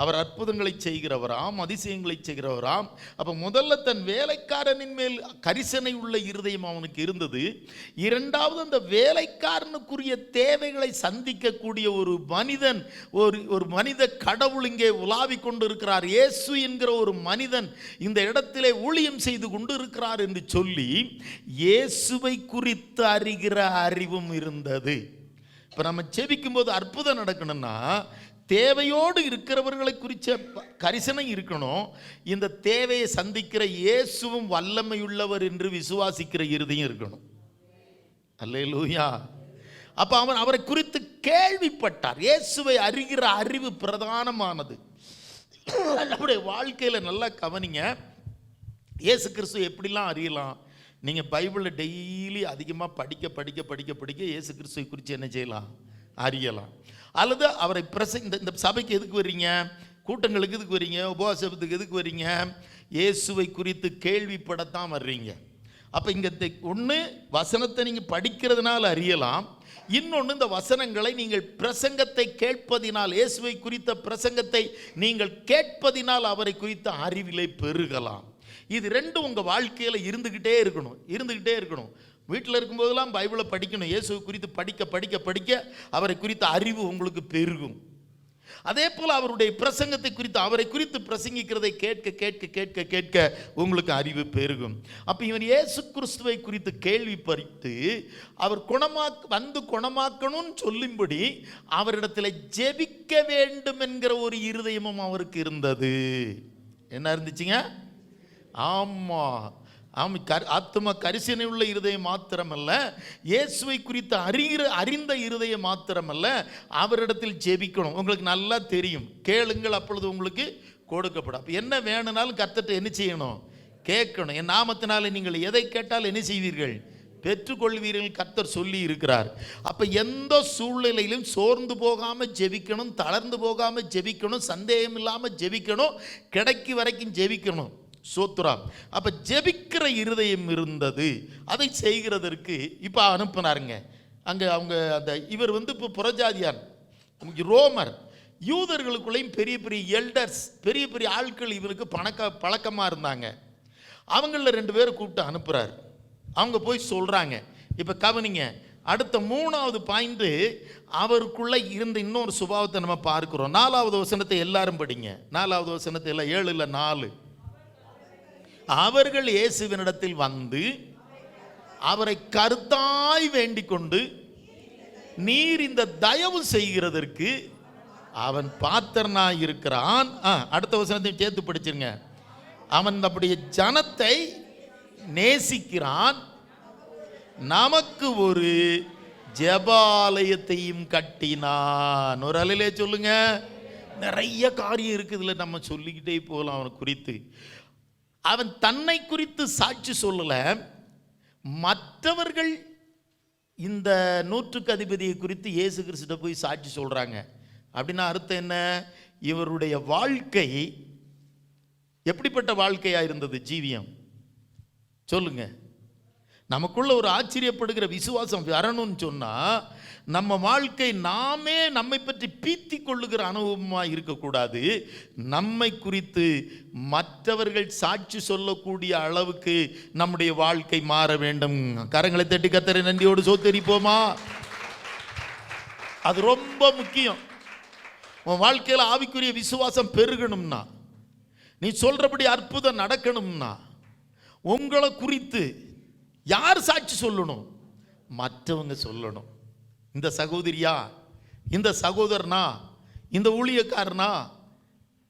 அவர் அற்புதங்களை செய்கிறவராம், அதிசயங்களை செய்கிறவராம். அப்போ முதல்ல தன் வேலைக்காரனின் மேல் கரிசனை உள்ள இருதயம் அவனுக்கு இருந்தது. இரண்டாவது, அந்த வேலைக்காரனுக்குரிய தேவைகளை சந்திக்கக்கூடிய ஒரு மனிதன், ஒரு மனித கடவுள் இங்கே உலாவிக் கொண்டு இருக்கிறார். இயேசு என்கிற ஒரு மனிதன் இந்த இடத்திலே ஊழியம் செய்து கொண்டு இருக்கிறார் என்று சொல்லி இயேசுவை குறித்து அறிகிற அறிவும் இருந்தது. இப்போ நம்ம ஜெபிக்கும் போது அற்புதம் நடக்கணும்னா தேவையோடு இருக்கிறவர்களை குறித்த கரிசனை இருக்கணும். இந்த தேவையை சந்திக்கிற இயேசுவும் வல்லமையுள்ளவர் என்று விசுவாசிக்கிற இருதயம் இருக்கணும். அல்லேலூயா. அப்போ அவரை குறித்து கேள்விப்பட்டார். இயேசுவை அறிகிற அறிவு பிரதானமானது. நம்முடைய வாழ்க்கையில் நல்லா கவனிங்க, இயேசு கிறிஸ்து எப்படிலாம் அறியலாம். நீங்கள் பைபிளில் டெய்லி அதிகமாக படிக்க இயேசு கிறிஸ்துவை குறித்து என்ன செய்யலாம், அறியலாம். அல்லது அவரை இந்த சபைக்கு எதுக்கு வர்றீங்க, கூட்டங்களுக்கு எதுக்கு வர்றீங்க, உபவாசத்துக்கு எதுக்கு வர்றீங்க, இயேசுவை குறித்து கேள்விப்படத்தான் வர்றீங்க. அப்போ இங்கே ஒன்று வசனத்தை நீங்கள் படிக்கிறதுனால அறியலாம், இன்னொன்று இந்த வசனங்களை நீங்கள் பிரசங்கத்தை கேட்பதினால், இயேசுவை குறித்த பிரசங்கத்தை நீங்கள் கேட்பதினால் அவரை குறித்த அறிவிலை பெருகலாம். இது ரெண்டும் உங்கள் வாழ்க்கையில் இருந்துக்கிட்டே இருக்கணும். வீட்டில் இருக்கும்போதெல்லாம் பைபிளை படிக்கணும். இயேசுவை குறித்து படிக்க அவரை குறித்த அறிவு உங்களுக்கு பெருகும். அதே போல் அவருடைய பிரசங்கத்தை குறித்து, அவரை குறித்து பிரசங்கிக்கிறதை கேட்க உங்களுக்கு அறிவு பெருகும். அப்போ இவர் இயேசு கிறிஸ்துவை குறித்து கேள்விப்பட்டு அவர் குணமாக்கணும்னு சொல்லும்படி அவரிடத்தில் ஜெபிக்க வேண்டும் என்கிற ஒரு இருதயமும் அவருக்கு இருந்தது. என்ன இருந்துச்சுங்க? ஆத்ம கரிசனை உள்ள இருதயம் மாத்திரமல்ல, இயேசுவை குறித்து அறிந்த இருதயம் மாத்திரமல்ல, அவரிடத்தில் ஜெபிக்கணும். உங்களுக்கு நல்லா தெரியும், கேளுங்கள் அப்பொழுது உங்களுக்கு கொடுக்கப்படும். அப்போ என்ன வேணும்னாலும் கர்த்தர்ட்ட என்ன செய்யணும், கேட்கணும். என் நாமத்தினால நீங்கள் எதை கேட்டால் என்ன செய்வீர்கள், பெற்றுக்கொள்வீர்கள் கர்த்தர் சொல்லி இருக்கிறார். அப்போ எந்த சூழ்நிலையிலும் சோர்ந்து போகாமல் ஜெபிக்கணும், தளர்ந்து போகாமல் ஜெபிக்கணும், சந்தேகம் இல்லாமல் ஜெபிக்கணும், கிடைக்கு வரைக்கும் ஜெபிக்கணும். சோத்ராம். அப்போ ஜெபிக்கிற இருதயம் இருந்தது. அதை செய்கிறதற்கு இப்போ அனுப்பினாருங்க. அங்கே இவர் இப்போ புறஜாதியார், ரோமர், யூதர்களுக்குள்ளேயும் பெரிய பெரிய எல்டர்ஸ், பெரிய ஆட்கள் இவருக்கு பழக்கமாக இருந்தாங்க. அவங்கள 2 பேரை கூப்பிட்டு அனுப்புகிறார். அவங்க போய் சொல்கிறாங்க. இப்போ கவனிங்க, அடுத்த 3வது பாயிண்ட்டு அவருக்குள்ளே இருந்த இன்னொரு சுபாவத்தை நம்ம பார்க்கிறோம். 4வது வசனத்தை எல்லாரும் படிங்க. 4வது வசனத்தை எல்லாம் 7-4. அவர்கள் இயேசுவினிடத்தில் வந்து அவரை கருத்தாய் வேண்டிக் கொண்டு, நீர் இந்த தயவு செய்கிறதற்கு அவன் பாத்திரனாய் இருக்கிறான். அடுத்த வசனத்தையும் சேர்த்து படிச்சிருங்க. அவன் நம்முடைய ஜனத்தை நேசிக்கிறான், நமக்கு ஒரு ஜெபாலயத்தையும் கட்டினான். ஒரு அலையிலே சொல்லுங்க. நிறைய காரியம் இருக்குதுல, நம்ம சொல்லிக்கிட்டே போகலாம் அவனை குறித்து. அவன் தன்னை குறித்து சாட்சி சொல்லல, மற்றவர்கள் இந்த 100க்கு அதிபதியை குறித்து இயேசு கிறிஸ்துட்ட போய் சாட்சி சொல்றாங்க. அப்படின்னா அர்த்தம் என்ன, இவருடைய வாழ்க்கை எப்படிப்பட்ட வாழ்க்கையா இருந்தது, ஜீவியம் சொல்லுங்க. நமக்குள்ள ஒரு ஆச்சரியப்படுகிற விசுவாசம் வரணும்னு சொன்னா, நம்ம வாழ்க்கை நாமே நம்மை பற்றி பீத்தி கொள்ளுகிற அனுபவமாக இருக்கக்கூடாது. நம்மை குறித்து மற்றவர்கள் சாட்சி சொல்லக்கூடிய அளவுக்கு நம்முடைய வாழ்க்கை மாற வேண்டும். கரங்களை தட்டி கர்த்தரை நன்றியோடு சோத்தரிப்போமா? அது ரொம்ப முக்கியம். உன் வாழ்க்கையில் ஆவிக்குரிய விசுவாசம் பெருகணும்னா, நீ சொல்றபடி அற்புதம் நடக்கணும்னா, உங்களை குறித்து யார் சாட்சி சொல்லணும்? மற்றவங்க சொல்லணும். இந்த சகோதரியா, இந்த சகோதரனா, இந்த ஊழியக்காரனா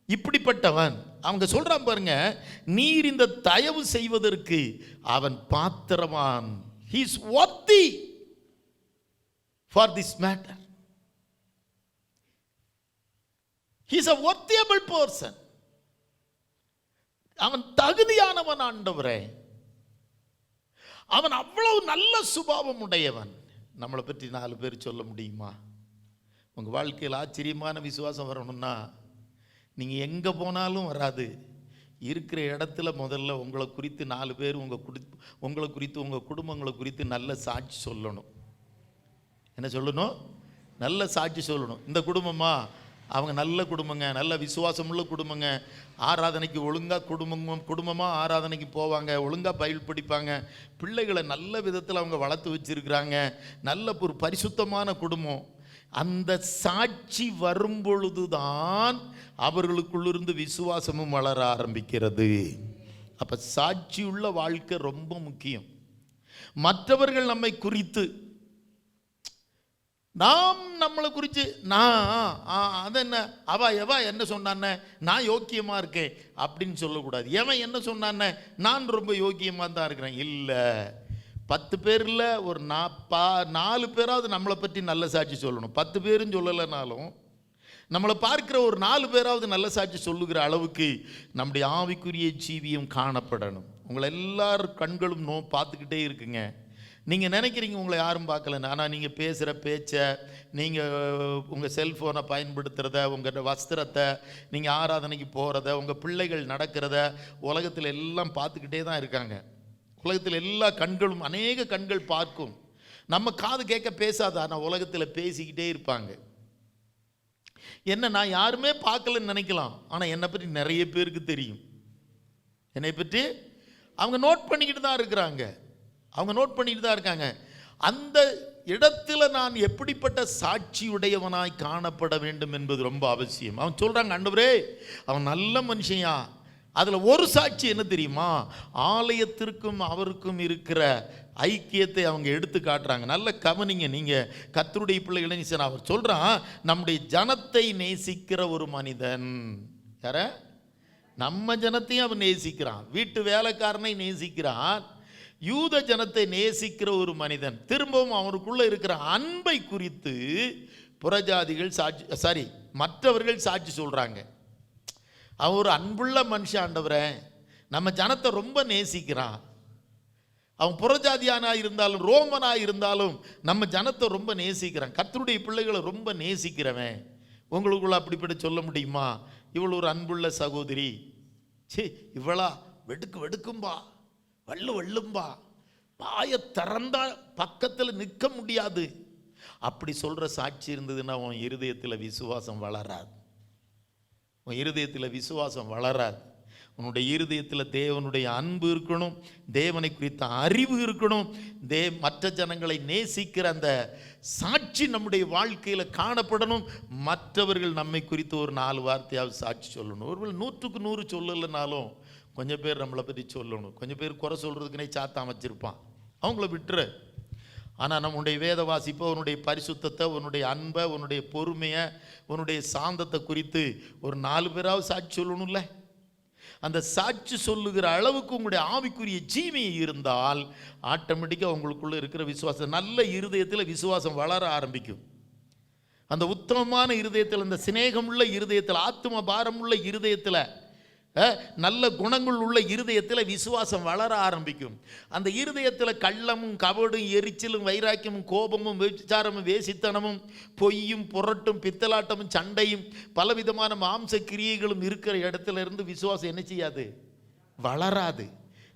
இப்படிப்பட்டவன், அவங்க சொல்றான் பாருங்க, நீர் இந்த தயவு செய்வதற்கு அவன் பாத்திரவான். He is worthy for this matter. He is a worthyable person. அவன் தகுதியானவன் ஆண்டவரே. அவன் அவ்வளவு நல்ல சுபாவம் உடையவன். நம்மளை பற்றி 4 பேர் சொல்ல முடியுமா? உங்கள் வாழ்க்கையில் ஆச்சரியமான விசுவாசம் வரணும்னா நீங்கள் எங்கே போனாலும் வராது. இருக்கிற இடத்துல முதல்ல உங்களை குறித்து 4 பேர் உங்களை குறித்து உங்கள் குடும்பங்களை குறித்து நல்ல சாட்சி சொல்லணும். என்ன சொல்லணும்? நல்ல சாட்சி சொல்லணும். இந்த குடும்பமா, அவங்க நல்ல குடும்பங்க, நல்ல விசுவாசமுள்ள குடும்பங்க, ஆராதனைக்கு ஒழுங்காக குடும்பமாக ஆராதனைக்கு போவாங்க, ஒழுங்காக பைபிள் படிப்பாங்க, பிள்ளைகளை நல்ல விதத்தில் அவங்க வளர்த்து வச்சுருக்கிறாங்க, நல்ல ஒரு பரிசுத்தமான குடும்பம். அந்த சாட்சி வரும்பொழுது தான் அவர்களுக்குள்ளிருந்து விசுவாசமும் வளர ஆரம்பிக்கிறது. அப்போ சாட்சியுள்ள வாழ்க்கை ரொம்ப முக்கியம். மற்றவர்கள் நம்மை குறித்து, நாம் நம்மளை குறித்து அது என்ன எவா என்ன சொன்னானே நான் யோக்கியமாக இருக்கேன் அப்படின்னு சொல்லக்கூடாது. எவன் என்ன சொன்னானே நான் ரொம்ப யோக்கியமாக தான் இருக்கிறேன். இல்லை, 10 பேரில் ஒரு 4 பேராவது நம்மளை பற்றி நல்ல சாட்சி சொல்லணும். 10 பேரும் சொல்லலைனாலும் நம்மளை பார்க்குற ஒரு 4 பேராவது நல்ல சாட்சி சொல்லுகிற அளவுக்கு நம்முடைய ஆவிக்குரிய ஜீவியம் காணப்படணும். உங்களை எல்லாரும் கண்களும் பார்த்துக்கிட்டே இருக்குங்க. நீங்கள் நினைக்கிறீங்க உங்களை யாரும் பார்க்கலன்னு, ஆனால் நீங்கள் பேசுகிற பேச்சை, நீங்கள் உங்கள் செல்ஃபோனை பயன்படுத்துகிறத, உங்கள் வஸ்திரத்தை, நீங்கள் ஆராதனைக்கு போகிறத, உங்கள் பிள்ளைகள் நடக்கிறத உலகத்தில் எல்லாம் பார்த்துக்கிட்டே தான் இருக்காங்க. உலகத்தில் எல்லா கண்களும், அநேக கண்கள் பார்க்கும். நம்ம காது கேட்க பேசாத, ஆனால் உலகத்தில் பேசிக்கிட்டே இருப்பாங்க. என்ன, நான் யாருமே பார்க்கலன்னு நினைக்கலாம், ஆனால் என்னை பற்றி நிறைய பேருக்கு தெரியும். என்னை பற்றி அவங்க நோட் பண்ணிக்கிட்டு தான் இருக்கிறாங்க. அந்த இடத்துல நான் எப்படிப்பட்ட சாட்சியுடையவனாய் காணப்பட வேண்டும் என்பது ரொம்ப அவசியம். அவன் சொல்கிறாங்க, ஆண்டவரே அவன் நல்ல மனுஷன்யா. அதில் ஒரு சாட்சி என்ன தெரியுமா? ஆலயத்திற்கும் அவருக்கும் இருக்கிற ஐக்கியத்தை அவங்க எடுத்து காட்டுறாங்க. நல்ல கவனிங்க, நீங்கள் கர்த்தருடைய பிள்ளைகளை. அவர் சொல்கிறான், நம்முடைய ஜனத்தை நேசிக்கிற ஒரு மனிதன். யார? நம்ம ஜனத்தையும் அவன் நேசிக்கிறான், வீட்டு வேலைக்காரனை நேசிக்கிறான், யூத ஜனத்தை நேசிக்கிற ஒரு மனிதன். திரும்பவும் அவருக்குள்ள இருக்கிற அன்பை குறித்து புறஜாதிகள் மற்றவர்கள் சாட்சி சொல்றாங்க. அவன் ஒரு அன்புள்ள மனுஷன் ஆண்டவரே, நம்ம ஜனத்தை ரொம்ப நேசிக்கிறான். அவன் புறஜாதியானா இருந்தாலும் ரோமனா இருந்தாலும் நம்ம ஜனத்தை ரொம்ப நேசிக்கிறான், கர்த்தருடைய பிள்ளைகளை ரொம்ப நேசிக்கிறவன். உங்களுக்குள்ள அப்படிப்பட்ட சொல்ல முடியுமா? இவள் ஒரு அன்புள்ள சகோதரி, இவளா வெடுக்கும்பா, வள்ளும்பா, பாய திறந்தா பக்கத்தில் நிற்க முடியாது. அப்படி சொல்கிற சாட்சி இருந்ததுன்னா உன் இருதயத்தில் விசுவாசம் வளராது. உன்னுடைய இருதயத்தில் தேவனுடைய அன்பு இருக்கணும், தேவனை குறித்த அறிவு இருக்கணும், மற்ற ஜனங்களை நேசிக்கிற அந்த சாட்சி நம்முடைய வாழ்க்கையில் காணப்படணும். மற்றவர்கள் நம்மை குறித்து ஒரு 4 வார்த்தையாவது சாட்சி சொல்லணும். ஒருவேளை 100க்கு 100 சொல்லலைனாலும் கொஞ்சம் பேர் நம்மளை பற்றி சொல்லணும். கொஞ்சம் பேர் குறை சொல்கிறதுக்குனே சாத்தான் வச்சுருப்பான், அவங்கள விட்டுரு. ஆனால் நம்முடைய வேத வாசிப்பை, உன்னுடைய பரிசுத்தத்தை, உன்னுடைய அன்பை, உன்னுடைய பொறுமையை, உன்னுடைய சாந்தத்தை குறித்து ஒரு 4 பேராவது சாட்சி சொல்லணும்ல. அந்த சாட்சி சொல்லுகிற அளவுக்கு உங்களுடைய ஆவிக்குரிய ஜீவியம் இருந்தால் ஆட்டோமேட்டிக்காக உங்களுக்குள்ளே இருக்கிற விசுவாசம், நல்ல இருதயத்தில் விசுவாசம் வளர ஆரம்பிக்கும். அந்த உத்தமமான இருதயத்தில், அந்த சிநேகமுள்ள இருதயத்தில், ஆத்தும பாரமுள்ள இருதயத்தில், நல்ல குணங்கள் உள்ள இருதயத்தில் விசுவாசம் வளர ஆரம்பிக்கும். அந்த இருதயத்தில் கள்ளமும் கபடும் எரிச்சலும் வைராக்கியமும் கோபமும் விபச்சாரமும் வேசித்தனமும் பொய்யும் புரட்டும் பித்தலாட்டமும் சண்டையும் பலவிதமான மாம்ச கிரியைகளும் இருக்கிற இடத்துல இருந்து விசுவாசம் என்ன செய்யாது? வளராது.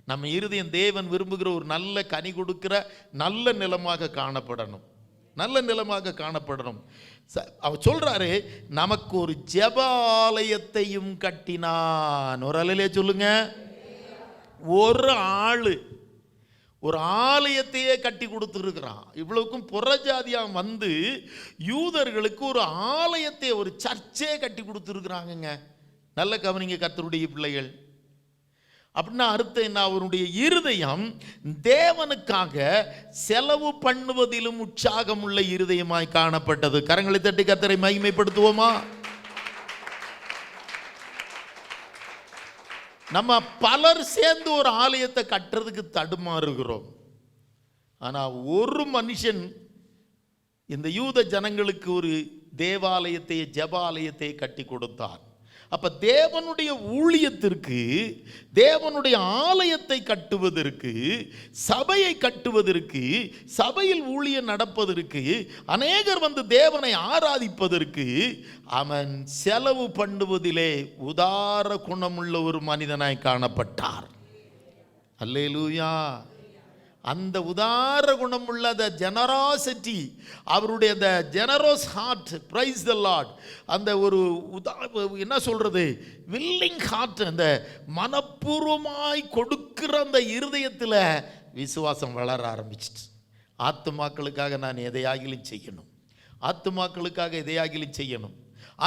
நம்ம இருதயம் தேவன் விரும்புகிற ஒரு நல்ல கனி கொடுக்கிற நல்ல நிலமாக காணப்படணும். அவர் சொல்றாரு, நமக்கு ஒரு ஜெபாலயத்தையும் கட்டினான். ஒரு அலையிலே சொல்லுங்க. ஒரு ஆளு ஒரு ஆலயத்தையே கட்டி கொடுத்துருக்கிறான். இவ்வளவுக்கும் புறஜாதியா வந்து யூதர்களுக்கு ஒரு ஆலயத்தை, ஒரு சர்ச்சே கட்டி கொடுத்துருக்குறாங்கங்க. நல்ல கவனிங்க கர்த்தருடைய பிள்ளைகள். அப்படின்னா அர்த்தம் என்ன? அவருடைய இருதயம் தேவனுக்காக செலவு பண்ணுவதிலும் உற்சாகம் உள்ள இருதயமாய் காணப்பட்டது. கரங்களை தட்டி கர்த்தரை மகிமைப்படுத்துவோமா? நம்ம பலர் சேர்ந்து ஒரு ஆலயத்தை கட்டுறதுக்கு தடுமாறுகிறோம். ஆனால் ஒரு மனுஷன் இந்த யூத ஜனங்களுக்கு ஒரு தேவாலயத்தை, ஜெபாலயத்தை கட்டி கொடுத்தார். அப்ப தேவனுடைய ஊழியத்திற்கு, தேவனுடைய ஆலயத்தை கட்டுவதற்கு, சபையை கட்டுவதற்கு, சபையில் ஊழியம் நடப்பதற்கு, அநேகர் வந்து தேவனை ஆராதிப்பதற்கு அவன் செலவு பண்ணுவதிலே உதார குணமுள்ள ஒரு மனிதனாய் காணப்பட்டார். அல்லேலூயா. அந்த உதார குணமுள்ள அந்த ஜெனராசிட்டி, அவருடைய அந்த ஜெனரோஸ் ஹார்ட், பிரைஸ் தி லார்ட், அந்த ஒரு என்ன சொல்றது, வில்லிங் ஹார்ட், அந்த மனப்பூர்வமாய் கொடுக்கிற அந்த இருதயத்தில் விசுவாசம் வளர ஆரம்பிச்சிட்டு, ஆத்துமாக்களுக்காக நான் எதையாகிலும் செய்யணும், ஆத்துமாக்களுக்காக எதையாகிலும் செய்யணும்,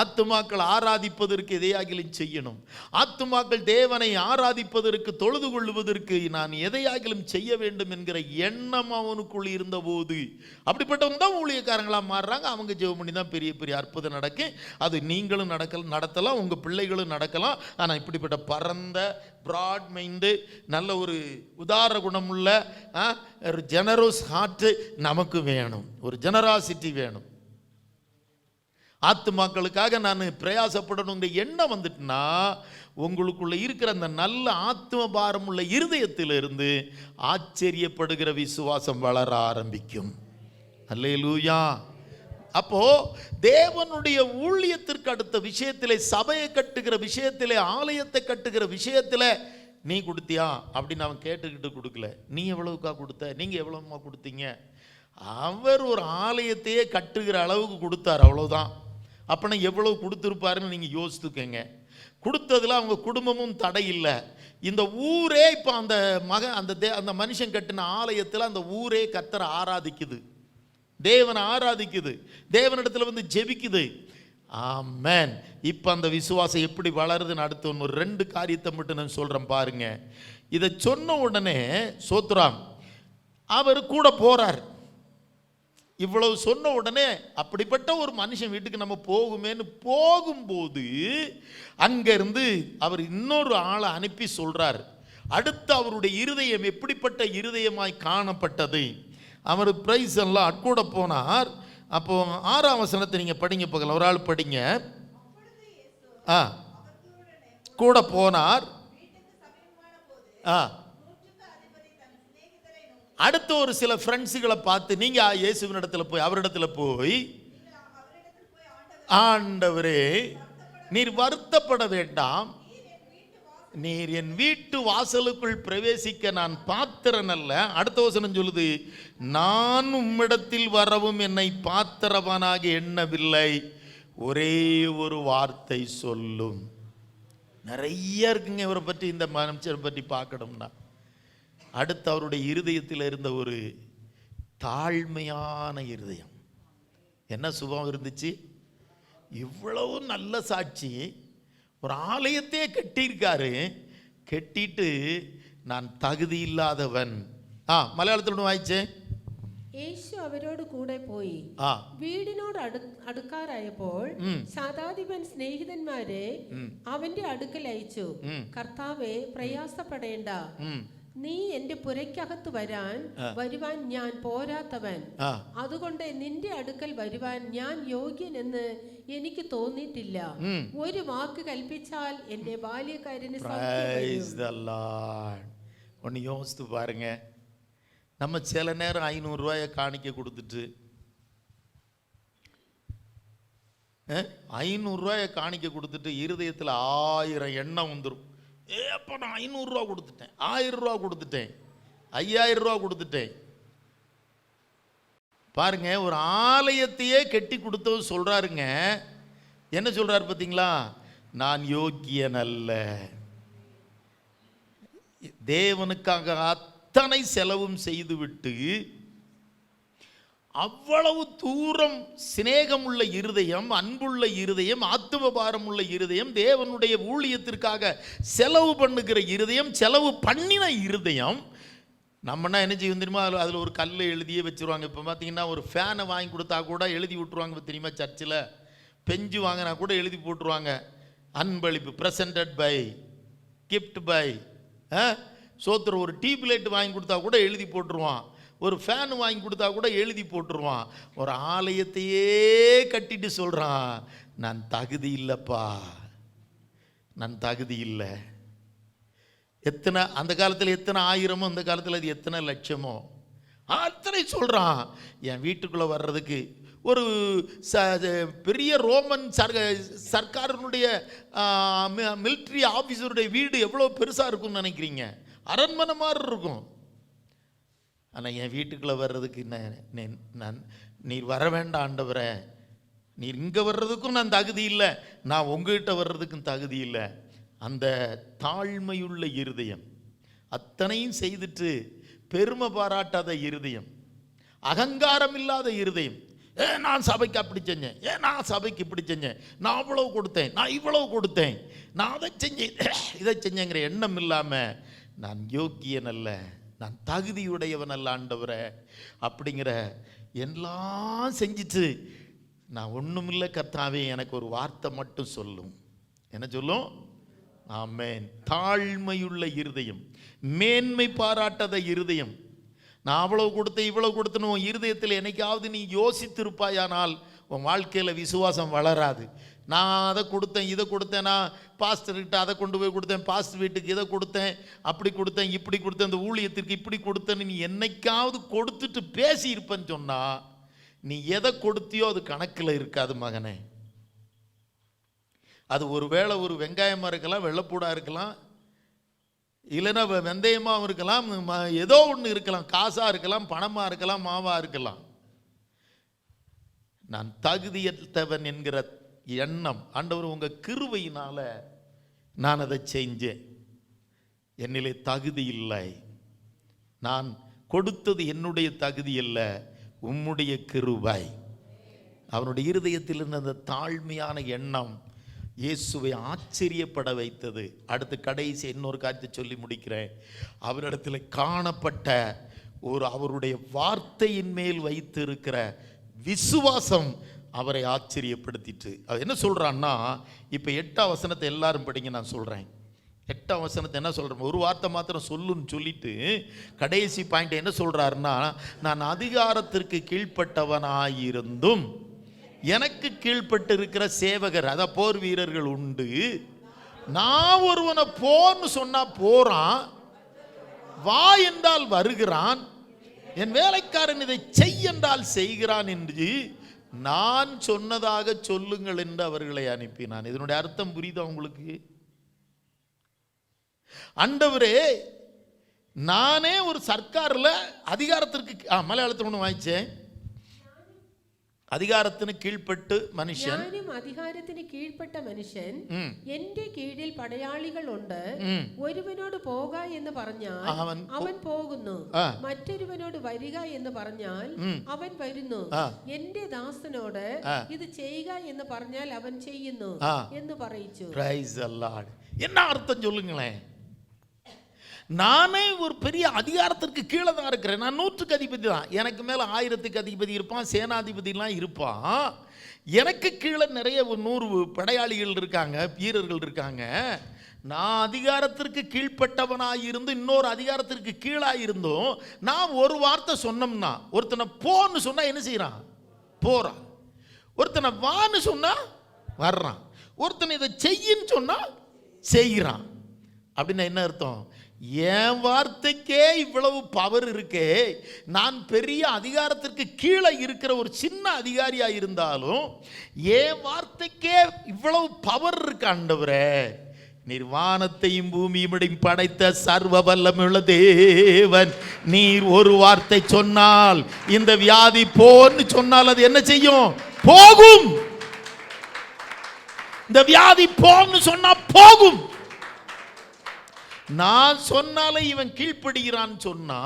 ஆத்துமாக்கள் ஆராதிப்பதற்கு எதையாகிலும் செய்யணும், ஆத்துமாக்கள் தேவனை ஆராதிப்பதற்கு, தொழுது கொள்வதற்கு நான் எதையாகிலும் செய்ய வேண்டும் என்கிற எண்ணம் அவனுக்குள் இருந்தபோது, அப்படிப்பட்டவங்க தான் ஊழியக்காரங்களாக மாறுறாங்க. அவங்க ஜெபம் பண்ணி தான் பெரிய பெரிய அற்புதம் நடக்கும். அது நீங்களும் நடத்தலாம், உங்கள் பிள்ளைகளும் நடக்கலாம். ஆனால் இப்படிப்பட்ட பரந்த பிராட் மைண்டு, நல்ல ஒரு உதார குணமுள்ள ஒரு ஜெனரோஸ் ஹார்ட் நமக்கு வேணும், ஒரு ஜெனராசிட்டி வேணும். ஆத்துமாக்களுக்காக நான் பிரயாசப்படணுங்கிற எண்ணம் வந்துட்டுனா, உங்களுக்குள்ள இருக்கிற அந்த நல்ல ஆத்ம பாரம் உள்ள இருதயத்திலிருந்து ஆச்சரியப்படுகிற விசுவாசம் வளர ஆரம்பிக்கும். அல்லேலூயா. அப்போ தேவனுடைய ஊழியத்திற்கு அடுத்த விஷயத்திலே, சபையை கட்டுகிற விஷயத்திலே, ஆலயத்தை கட்டுகிற விஷயத்தில் நீ கொடுத்தியா அப்படின்னு அவன் கேட்டுக்கிட்டு கொடுக்கல. நீ எவ்வளவுக்கா கொடுத்த, நீங்கள் எவ்வளவுமா கொடுத்தீங்க. அவர் ஒரு ஆலயத்தையே கட்டுகிற அளவுக்கு கொடுத்தார், அவ்வளோதான். அப்படின்னா எவ்வளவு கொடுத்துருப்பாருன்னு நீங்கள் யோசித்துக்கங்க. கொடுத்ததில் அவங்க குடும்பமும் தடை இல்லை. இந்த ஊரே இப்போ அந்த அந்த மனுஷன் கட்டின ஆலயத்தில் அந்த ஊரே கர்த்தரை ஆராதிக்குது, தேவனை ஆராதிக்குது, தேவனிடத்தில் வந்து ஜெபிக்குது. ஆமென். இப்போ அந்த விசுவாசம் எப்படி வளருதுன்னு அடுத்து ஒரு 2 காரியத்தை மட்டும் நான் சொல்கிறேன் பாருங்க. இதை சொன்ன உடனே சோத்ராம் அவர் கூட போகிறார். இவ்வளவு சொன்ன உடனே அப்படிப்பட்ட ஒரு மனுஷன் வீட்டுக்கு நம்ம போகுமேன்னு போகும்போது அங்கிருந்து அவர் இன்னொரு ஆளை அனுப்பி சொல்றார். அடுத்து அவருடைய இருதயம் எப்படிப்பட்ட இருதயமாய் காணப்பட்டது. அவர் பிரைஸ் எல்லாம் கூட போனார். அப்போ 6ஆம் வசனத்தை நீங்க படிங்க பார்க்கலாம். ஒரு ஆள் படிங்க. கூட போனார். அடுத்த ஒரு சில ஃப்ரெண்ட்ஸுகளை பார்த்து, நீங்க இயேசுவின் இடத்துல போய், அவரிடத்துல போய், ஆண்டவரே நீர் வருத்தப்பட வேண்டாம், நீர் என் வீட்டு வாசலுக்குள் பிரவேசிக்க நான் பாத்திரன் அல்ல. அடுத்த வசனம் சொல்லுது, நான் உம்மிடத்தில் வரவும் என்னை பாத்திரவானாக எண்ணவில்லை, ஒரே ஒரு வார்த்தை சொல்லும். நிறைய இருக்குங்க இவரை பற்றி, இந்த மனுஷரை பற்றி பார்க்கணும்னா. அடுத்து அவருடைய இருதயத்தில் இருந்த ஒரு தாழ்மையான இருதயம். என்ன சுபம் இருந்துச்சு. இவ்வளவு நல்ல சாட்சி, ஒரு ஆலயத்தையே கட்டியிருக்காரு, கட்டிட்டு நான் தகுதி இல்லாதவன். மலையாளத்தில் வாய்ச்சே. യേശു അവരോട് കൂടെ പോയി വീടിനോട് അടുക്കാറായപ്പോൾ ശതാധിപൻ സ്നേഹിതന്മാരെ അവന്റെ അടുക്കൽ അയച്ചു, കർത്താവേ പ്രയാസപ്പെടേണ്ട, നീ എന്റെ പുരയ്ക്കകത്ത് വരുവാൻ ഞാൻ പോരാത്തവൻ, അതുകൊണ്ട് നിന്റെ അടുക്കൽ വരുവാൻ ഞാൻ യോഗ്യനെന്ന് എനിക്ക് തോന്നിയിട്ടില്ല. ഒരു വാക്ക് കൽപ്പിച്ചാൽ എന്റെ ബാല്യക്കാരന് ஒன்று யோசித்து பாருங்க. நம்ம சில நேரம் 500 ரூபாயை காணிக்க கொடுத்துட்டு, 500 ரூபாயை காணிக்க கொடுத்துட்டு இருதயத்தில் 1000 எண்ணம் வந்துடும். அப்போ நான் 500 ரூபா கொடுத்துட்டேன், 1000 ரூபா கொடுத்துட்டேன், 5000 ரூபா கொடுத்துட்டேன். பாருங்க, ஒரு ஆலயத்தையே கட்டி கொடுத்தவர் சொல்றாருங்க. என்ன சொல்றாரு பார்த்தீங்களா? நான் யோக்கியன் அல்ல. தேவனுக்காக அத்தனை செலவும் செய்துவிட்டு அவ்வளவு தூரம் சிநேகமுள்ள இருதயம், அன்புள்ள இருதயம், ஆத்துமபாரம் உள்ள இருதயம், தேவனுடைய ஊழியத்திற்காக செலவு பண்ணுகிற இருதயம், செலவு பண்ணின இருதயம். நம்மனா என்ன செய்யும் தெரியுமா? அதில் ஒரு கல்லை எழுதியே வச்சுருவாங்க. இப்போ பார்த்தீங்கன்னா ஒரு ஃபேனை வாங்கி கொடுத்தா கூட எழுதி விட்டுருவாங்க தெரியுமா? சர்ச்சில் பெஞ்சு வாங்கினா கூட எழுதி போட்டுருவாங்க, அன்பளிப்பு, ப்ரெசன்டட் பை, கிஃப்ட் பை. சோத்திர ஒரு டியூப் லைட் வாங்கி கொடுத்தா கூட எழுதி போட்டுருவான், ஒரு ஃபேன் வாங்கி கொடுத்தா கூட எழுதி போட்டுருவான். ஒரு ஆலயத்தையே கட்டிட்டு சொல்கிறான், நான் தகுதி இல்லைப்பா, நான் தகுதி இல்லை. எத்தனை அந்த காலத்தில் எத்தனை ஆயிரமோ, அந்த காலத்தில் அது எத்தனை லட்சமோ அத்தனை சொல்கிறான். என் வீட்டுக்குள்ளே வர்றதுக்கு ஒரு பெரிய ரோமன் சர்க்காரினுடைய மிலிட்ரி ஆஃபீஸருடைய வீடு எவ்வளோ பெருசாக இருக்கும்னு நினைக்கிறீங்க? அரண்மனை மாதிரி இருக்கும். ஆனால் என் வீட்டுக்குள்ளே வர்றதுக்கு நான் நீர் வர வேண்டாம் ஆண்டவரே, நீர் இங்கே வர்றதுக்கும் நான் தகுதி இல்லை, நான் உங்ககிட்ட வர்றதுக்கும் தகுதி இல்லை. அந்த தாழ்மையுள்ள இருதயம், அத்தனையும் செய்துட்டு பெருமை பாராட்டாத இருதயம், அகங்காரம் இல்லாத இருதயம். நான் சபைக்கு அப்படி செஞ்சேன், நான் சபைக்கு இப்படி செஞ்சேன், நான் அவ்வளவு கொடுத்தேன், நான் இவ்வளவு கொடுத்தேன், நான் அதை செஞ்சேன் இதை செஞ்சேங்கிற எண்ணம் இல்லாமல் நான் யோக்கியன் அல்ல, நான் தகுதியுடையவன் அல்ல ஆண்டவரே அப்படிங்கிற எல்லாம் செஞ்சிட்டு நான் ஒன்றுமில்லை கர்த்தாவே, எனக்கு ஒரு வார்த்தை மட்டும் சொல்லும். என்ன சொல்லும்? ஆமென். தாழ்மையுள்ள இருதயம், மேன்மை பாராட்டாத இருதயம். நான் அவ்வளவு கொடுத்தேன் இவ்வளவு கொடுத்தேன்னு உன் இருதயத்தில் என்னைக்காவது நீ யோசித்திருப்பாயானால் உன் வாழ்க்கையில் விசுவாசம் வளராது. நான் அதை கொடுத்தேன் இதை கொடுத்தேன், நான் பாஸ்டர்கிட்ட அதை கொண்டு போய் கொடுத்தேன், பாஸ்டர் வீட்டுக்கு இதை கொடுத்தேன், அப்படி கொடுத்தேன் இப்படி கொடுத்தேன், இந்த ஊழியத்திற்கு இப்படி கொடுத்தேன்னு நீ என்னைக்காவது கொடுத்துட்டு பேசி இருப்பேன்னு சொன்னா நீ எதை கொடுத்தியோ அது கணக்கில் இருக்காது மகனே. அது ஒருவேளை ஒரு வெங்காயமாக இருக்கலாம், வெள்ளைப்பூடாக இருக்கலாம், இல்லைன்னா வெந்தயமாகவும் இருக்கலாம், ஏதோ ஒன்று இருக்கலாம், காசாக இருக்கலாம், பணமாக இருக்கலாம், மாவாக இருக்கலாம். நான் தகுதியற்றவன் என்கிற எண்ணம், ஆண்டவர் உங்கள் கிருபையினால நான் அதை செஞ்சேன், என்னிலே தகுதி இல்லை, நான் கொடுத்தது என்னுடைய தகுதி இல்லை, உம்முடைய கிருபை. அவனுடைய இருதயத்தில் இருந்த அந்த தாழ்மையான எண்ணம் இயேசுவை ஆச்சரியப்பட வைத்தது. அடுத்து கடைசி இன்னொரு காரியத்தை சொல்லி முடிக்கிறேன். அவரிடத்தில் காணப்பட்ட அவருடைய வார்த்தையின் மேல் வைத்திருக்கிற விசுவாசம் அவரை ஆச்சரியப்படுத்திட்டு. அது என்ன சொல்றான்னா, இப்போ 8ஆம் வசனத்தை எல்லாரும் படிங்க, நான் சொல்றேன். 8ஆம் வசனத்தை என்ன சொல்றேன், ஒரு வார்த்தை மாத்திரம் சொல்லுன்னு சொல்லிட்டு கடைசி பாயிண்ட் என்ன சொல்றாருன்னா, நான் அதிகாரத்திற்கு கீழ்ப்பட்டவனாயிருந்தும் எனக்கு கீழ்பட்டு இருக்கிற சேவகர், அத போர் வீரர்கள் உண்டு. நான் ஒருவனை போன்னு சொன்னா போறான், வா என்றால் வருகிறான், என் வேலைக்காரன் இதை செய் என்றால் செய்கிறான் என்று நான் சொன்னதாக சொல்லுங்கள் என்று அவர்களை அனுப்பினான். இதனுடைய அர்த்தம் புரியுதா உங்களுக்கு? ஆண்டவரே, நானே ஒரு சர்க்கார்ல அதிகாரத்திற்கு மலையாளத்தில் ஒன்று வாய்ச்சேன், அதிകാരത്തിന് കീഴ്പ്പെട്ട് മനുഷ്യൻ, ഞാനും അധികാരത്തിന് കീഴ്പ്പെട്ട മനുഷ്യൻ, എന്റെ കീഴിൽ പടയാളികളുണ്ട്, ഒരുവനോട് പോക എന്ന് പറഞ്ഞാൽ അവൻ പോകുന്നു, മറ്റൊരുവനോട് വരിക എന്ന് പറഞ്ഞാൽ അവൻ വരുന്നു, എന്റെ ദാസനോട് ഇത് ചെയ്യുക എന്ന് പറഞ്ഞാൽ അവൻ ചെയ്യുന്നു എന്ന് പറയിച്ചു. Praise the Lord. என்ன அர்த்தம் சொல்லுங்களேன்? நானே ஒரு பெரிய அதிகாரத்திற்கு கீழே தான் இருக்கிறேன், நான் 100க்கு அதிபதி தான், எனக்கு மேலே 1000க்கு அதிபதி இருப்பான், சேனாதிபதிலாம் இருப்பான், எனக்கு கீழே நிறைய 100 படையாளிகள் இருக்காங்க, வீரர்கள் இருக்காங்க. நான் அதிகாரத்திற்கு கீழ்ப்பட்டவனாயிருந்து இன்னொரு அதிகாரத்திற்கு கீழாயிருந்தோம் நான் ஒரு வார்த்தை சொன்னோம்னா, ஒருத்தனை போன்னு சொன்னா என்ன செய்யறான்? போறான். ஒருத்தனை வான்னு சொன்னா வர்றான். ஒருத்தனை இதை செய்யின்னு சொன்னா செய்கிறான். அப்படின்னா என்ன அர்த்தம்? என் வார்த்தைக்கே இவ்வளவு பவர் இருக்கே, நான் பெரிய அதிகாரத்திற்கு கீழே இருக்கிற ஒரு சின்ன அதிகாரியா இருந்தாலும் என் வார்த்தைக்கே இவ்வளவு பவர் இருக்கு ஆண்டவரே. நீர் வானத்தையும் பூமியும் படைத்த சர்வ வல்லமையுள்ள தேவன், நீர் ஒரு வார்த்தை சொன்னால், இந்த வியாதி போன்னு சொன்னால் அது என்ன செய்யும்? போகும். இந்த வியாதி போன்னு சொன்னா போகும். நான் சொன்னாலே இவன் கீழ்ப்படுகிறான்னு சொன்னா,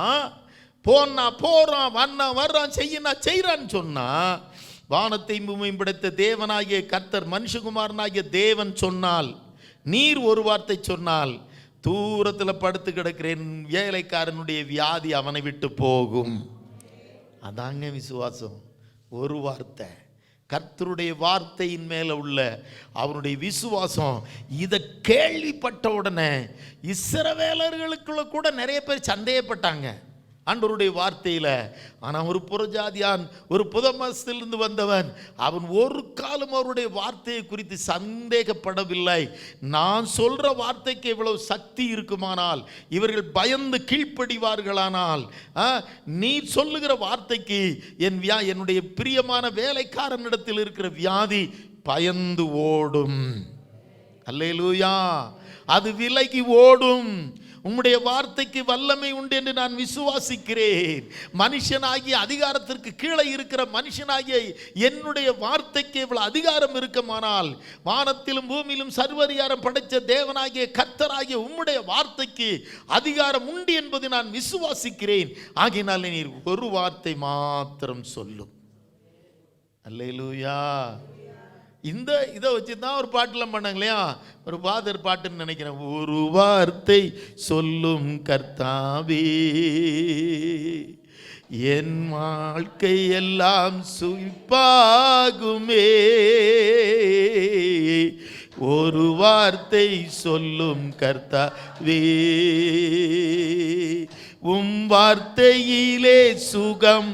போனா போறான், வண்ணா வர்றான், செய்யனா செய்யறான்னு சொன்னா, வானத்தையும் பூமியும் படைத்த தேவனாகிய கர்த்தர், மனுஷகுமாரனாகிய தேவன் சொன்னால், நீர் ஒரு வார்த்தை சொன்னால், தூரத்தில் படுத்து கிடக்கிறேன் வேலைக்காரனுடைய வியாதி அவனை விட்டு போகும். அதாங்க விசுவாசம். ஒரு வார்த்தை, கர்த்தருடைய வார்த்தையின் மேல உள்ள அவருடைய விசுவாசம். இதை கேள்விப்பட்ட உடனே இஸ்ரவேலர்களுக்குள்ள கூட நிறைய பேர் சந்தேகப்பட்டாங்க. ஆண்டவருடைய வார்த்தையில். ஆனால் ஒரு புறஜாதியான், ஒரு புதமஸ்திலிருந்து வந்தவன், அவன் ஒரு காலம் அவருடைய வார்த்தையை குறித்து சந்தேகப்படவில்லை. நான் சொல்ற வார்த்தைக்கு இவ்வளவு சக்தி இருக்குமானால், இவர்கள் பயந்து கீழ்ப்படிவார்களானால், நீ சொல்லுகிற வார்த்தைக்கு என்னுடைய பிரியமான வேலைக்காரனிடத்தில் இருக்கிற வியாதி பயந்து ஓடும். அல்லேலூயா. அது விலகி ஓடும். உம்முடைய வார்த்தைக்கு வல்லமை உண்டு என்று நான் விசுவாசிக்கிறேன். மனுஷனாகிய அதிகாரத்திற்கு கீழே இருக்கிற மனுஷனாகிய என்னுடைய வார்த்தைக்கு இவ்வளவு அதிகாரம் இருக்குமானால், வானத்திலும் பூமியிலும் சர்வதிகாரம் படைத்த தேவனாகிய கர்த்தராகிய உம்முடைய வார்த்தைக்கு அதிகாரம் உண்டு என்பதை நான் விசுவாசிக்கிறேன். ஆகினாலே நீர் ஒரு வார்த்தை மாத்திரம் சொல்லும். அல்லேலூயா. இதை வச்சு தான் ஒரு பாட்டுலாம் பண்ணாங்க இல்லையா? ஒரு பாதர் பாட்டுன்னு நினைக்கிறேன். ஒரு வார்த்தை சொல்லும் கர்த்தாவே, என் வாழ்க்கை எல்லாம் சுயிப்பாகுமே. ஒரு வார்த்தை சொல்லும் கர்த்தாவே, உம் வார்த்தையிலே சுகம்,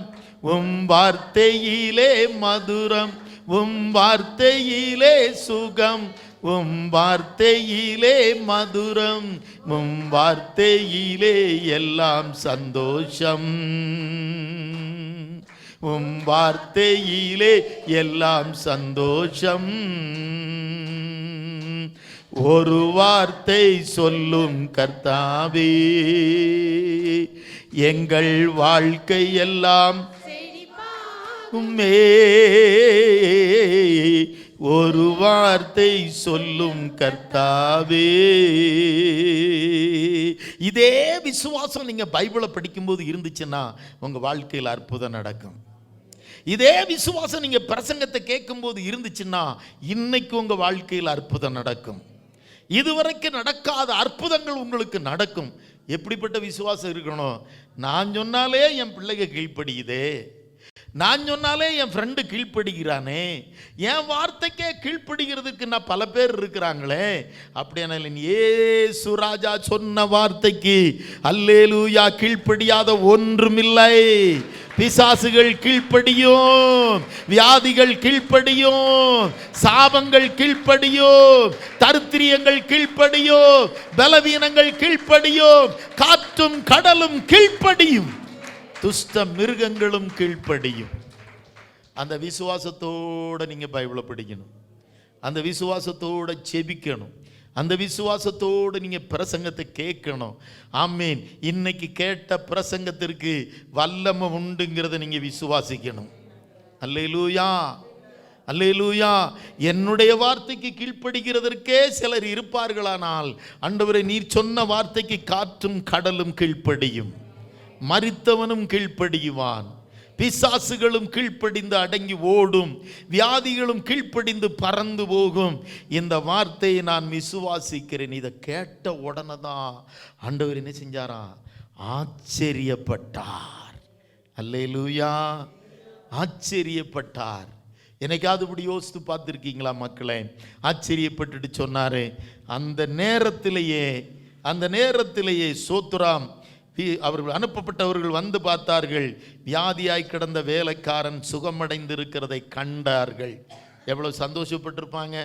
உம் வார்த்தையிலே மதுரம், உம் வார்த்தையிலே சுகம், உம் வார்த்தையிலே மதுரம், உம் வார்த்தையிலே எல்லாம் சந்தோஷம், உம் வார்த்தையிலே எல்லாம் சந்தோஷம். ஒரு வார்த்தை சொல்லும் கர்த்தாவே, எங்கள் வாழ்க்கை எல்லாம் ஒரு வார்த்தை சொல்லும் கர்த்தாவே. இதே விசுவாசம் நீங்க பைபிளை படிக்கும்போது இருந்துச்சுன்னா உங்க வாழ்க்கையில் அற்புதம் நடக்கும். இதே விசுவாசம் நீங்க பிரசங்கத்தை கேட்கும்போது இருந்துச்சுன்னா இன்னைக்கு உங்க வாழ்க்கையில் அற்புதம் நடக்கும். இதுவரைக்கும் நடக்காத அற்புதங்கள் உங்களுக்கு நடக்கும். எப்படிப்பட்ட விசுவாசம் இருக்கணும்? நான் சொன்னாலே என் பிள்ளைங்க கீழ்ப்படியுதே, நான் சொன்னாலே என் ஃப்ரெண்டு கீழ்ப்படுகிறானே, என் வார்த்தைக்கே கீழ்ப்படுகிறதுக்கு நான் பல பேர் இருக்கிறாங்களே. அப்படியான இயேசு ராஜா சொன்ன வார்த்தைக்கு அல்லேலூயா கீழ்ப்படியாத ஒன்றுமில்லை. பிசாசுகள் கீழ்ப்படியும், வியாதிகள் கீழ்ப்படியும், சாபங்கள் கீழ்ப்படியும், தரித்திரியங்கள் கீழ்ப்படியும், பலவீனங்கள் கீழ்ப்படியும், காற்றும் கடலும் கீழ்ப்படியும், துஷ்ட மிருகங்களும் கீழ்ப்படியும். அந்த விசுவாசத்தோடு நீங்கள் பைபிளை படிக்கணும். அந்த விசுவாசத்தோடு செபிக்கணும். அந்த விசுவாசத்தோடு நீங்கள் பிரசங்கத்தை கேட்கணும். ஆமீன். இன்னைக்கு கேட்ட பிரசங்கத்திற்கு வல்லமை உண்டுங்கிறத நீங்கள் விசுவாசிக்கணும். அல்லேலூயா, அல்லேலூயா. என்னுடைய வார்த்தைக்கு கீழ்ப்படுகிறதற்கே சிலர் இருப்பார்களானால், ஆண்டவரே நீர் சொன்ன வார்த்தைக்கு காற்றும் கடலும் கீழ்ப்படியும், மரித்தவனும் கீழ்ப்படியுவான், பிசாசுகளும் கீழ்ப்படிந்து அடங்கி ஓடும், வியாதிகளும் கீழ்ப்படிந்து பறந்து போகும். இந்த வார்த்தையை நான் விசுவாசிக்கிறேன். இதை கேட்ட உடனே தான் ஆண்டவர் என்ன செஞ்சாரா? ஆச்சரியப்பட்டார். அல்லேலூயா, ஆச்சரியப்பட்டார். என்னைக்காவது இப்படி யோசித்து பார்த்துருக்கீங்களா மக்களே? ஆச்சரியப்பட்டுட்டு சொன்னாரு, அந்த நேரத்திலேயே சோத்ராம் அவர்கள் அனுப்பப்பட்டவர்கள் வந்து பார்த்தார்கள். வியாதியாய் கிடந்த வேலைக்காரன் சுகமடைந்திருக்கிறதை கண்டார்கள். எவ்வளவு சந்தோஷப்பட்டிருப்பாங்க.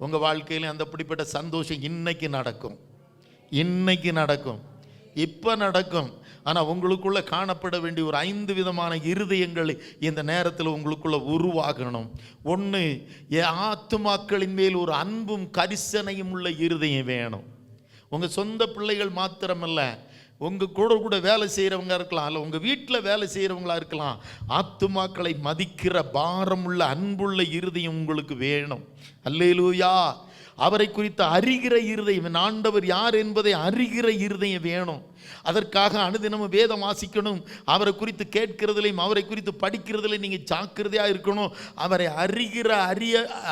உங்கள் வாழ்க்கையில் அந்த அப்படிப்பட்ட சந்தோஷம் இன்னைக்கு நடக்கும், இன்னைக்கு நடக்கும், இப்போ நடக்கும். ஆனால் உங்களுக்குள்ள காணப்பட வேண்டிய ஒரு 5 விதமான இருதயங்கள் இந்த நேரத்தில் உங்களுக்குள்ள உருவாகணும். ஒன்று, ஆத்துமாக்களின் மேல் ஒரு அன்பும் கரிசனையும் உள்ள இருதயம் வேணும். உங்கள் சொந்த பிள்ளைகள் மாத்திரமல்ல, உங்கள் கூட வேலை செய்கிறவங்க இருக்கலாம், இல்லை உங்கள் வீட்டில் வேலை செய்கிறவங்களா இருக்கலாம். ஆத்துமாக்களை மதிக்கிற பாரமுள்ள அன்புள்ள இருதயம் உங்களுக்கு வேணும். அல்லேலூயா. அவரை குறித்து அறிகிற இருதயம், ஆண்டவர் யார் என்பதை அறிகிற இருதயம் வேணும். அதற்காக அனுதினமும் வேதம் வாசிக்கணும். அவரை குறித்து கேட்கிறதுலையும் அவரை குறித்து படிக்கிறதுலையும் நீங்கள் ஜாக்கிரதையாக இருக்கணும். அவரை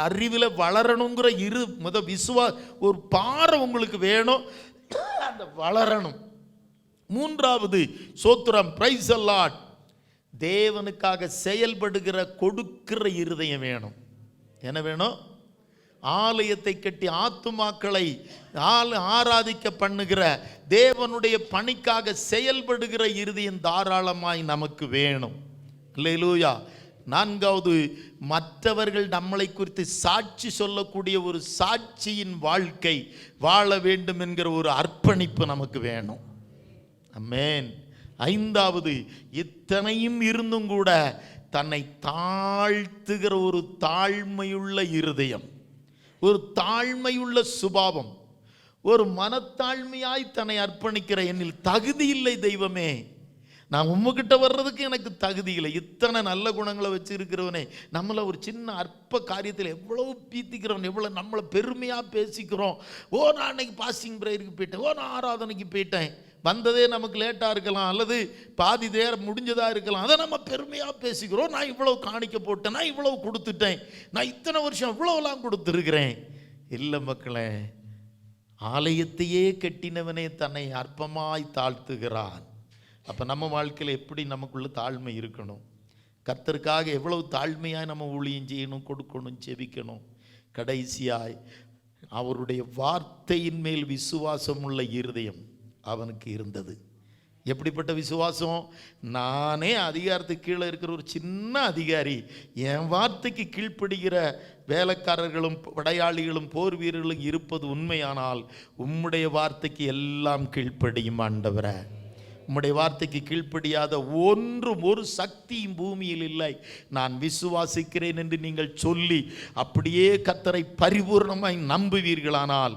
அறிவில் வளரணுங்கிற ஒரு பாரம் உங்களுக்கு வேணும். அந்த வளரணும். 3வது சோத்திரம், பிரைஸ் தி லார்ட், தேவனுக்காக செயல்படுகிற கொடுக்கிற இருதயம் வேணும். என்ன வேணும்? ஆலயத்தை கட்டி ஆத்துமாக்களை ஆராதிக்க பண்ணுகிற தேவனுடைய பணிக்காக செயல்படுகிற இருதயம் தாராளமாய் நமக்கு வேணும். அல்லேலூயா. நான்காவது, மற்றவர்கள் நம்மளை குறித்து சாட்சி சொல்லக்கூடிய ஒரு சாட்சியின் வாழ்க்கை வாழ வேண்டும் என்கிற ஒரு அர்ப்பணிப்பு நமக்கு வேணும். ஆமென். ஐந்தாவது, இத்தனையும் இருந்தும் கூட தன்னை தாழ்த்துகிற ஒரு தாழ்மையுள்ள இருதயம், ஒரு தாழ்மையுள்ள சுபாவம், ஒரு மனத்தாழ்மையாய் தன்னை அர்ப்பணிக்கிற, என்னில் தகுதி இல்லை தெய்வமே, நான் உம்மகிட்ட வர்றதுக்கு எனக்கு தகுதி இல்லை, இத்தனை நல்ல குணங்களை வச்சிருக்கிறவனே, நம்மளை ஒரு சின்ன அற்ப காரியத்தில் எவ்வளவு பீத்திக்கிறவன், எவ்வளோ நம்மளை பெருமையாக பேசிக்கிறோம். ஓ நான் அன்னைக்கு பாஸ்டிங் ப்ரேயருக்கு போயிட்டேன், ஓ நான் ஆராதனைக்கு போயிட்டேன், வந்ததே நமக்கு லேட்டாக இருக்கலாம், அல்லது பாதி நேரம் முடிஞ்சதாக இருக்கலாம், அதை நம்ம பெருமையாக பேசிக்கிறோம். நான் இவ்வளவு காணிக்க போட்டேன், நான் இவ்வளவு கொடுத்துட்டேன், நான் இத்தனை வருஷம் இவ்வளவுலாம் கொடுத்துருக்கிறேன். இல்லை மக்களே, ஆலயத்தையே கட்டினவனே தன்னை அற்பமாய் தாழ்த்துகிறான். அப்போ நம்ம வாழ்க்கையில் எப்படி நமக்குள்ள தாழ்மை இருக்கணும்? கர்த்தருக்காக எவ்வளவு தாழ்மையாய் நம்ம ஊழியம் செய்யணும், கொடுக்கணும், செபிக்கணும். கடைசியாய் அவருடைய வார்த்தையின் மேல் விசுவாசம் உள்ள இருதயம் அவனுக்கு இருந்தது. எப்படிப்பட்ட விசுவாசம்? நானே அதிகாரத்துக்கு கீழே இருக்கிற ஒரு சின்ன அதிகாரி, என் வார்த்தைக்கு கீழ்ப்படுகிற வேலைக்காரர்களும் படையாளிகளும் போர் வீரர்களும் இருப்பது உண்மையானால் உம்முடைய வார்த்தைக்கு எல்லாம் கீழ்ப்படியும் ஆண்டவரே. உம்முடைய வார்த்தைக்கு கீழ்ப்படியாத ஒன்றும் ஒரு சக்தியும் பூமியில் இல்லை, நான் விசுவாசிக்கிறேன் என்று நீங்கள் சொல்லி அப்படியே கர்த்தரை பரிபூர்ணமாய் நம்புவீர்களானால்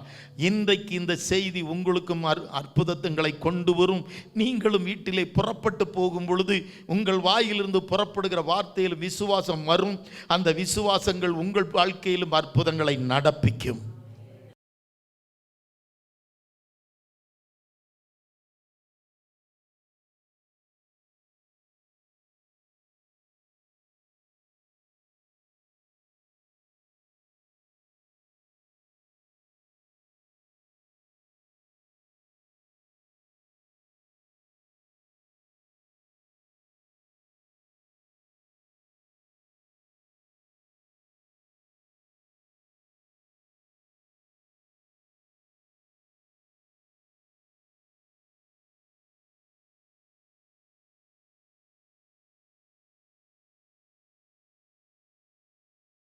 இன்றைக்கு இந்த செய்தி உங்களுக்கும் அற்புதங்களை கொண்டு வரும். நீங்களும் வீட்டிலே புறப்பட்டு போகும் பொழுது உங்கள் வாயிலிருந்து புறப்படுகிற வார்த்தையில் விசுவாசம் வரும். அந்த விசுவாசங்கள் உங்கள் வாழ்க்கையிலும் அற்புதங்களை நடப்பிக்கும்.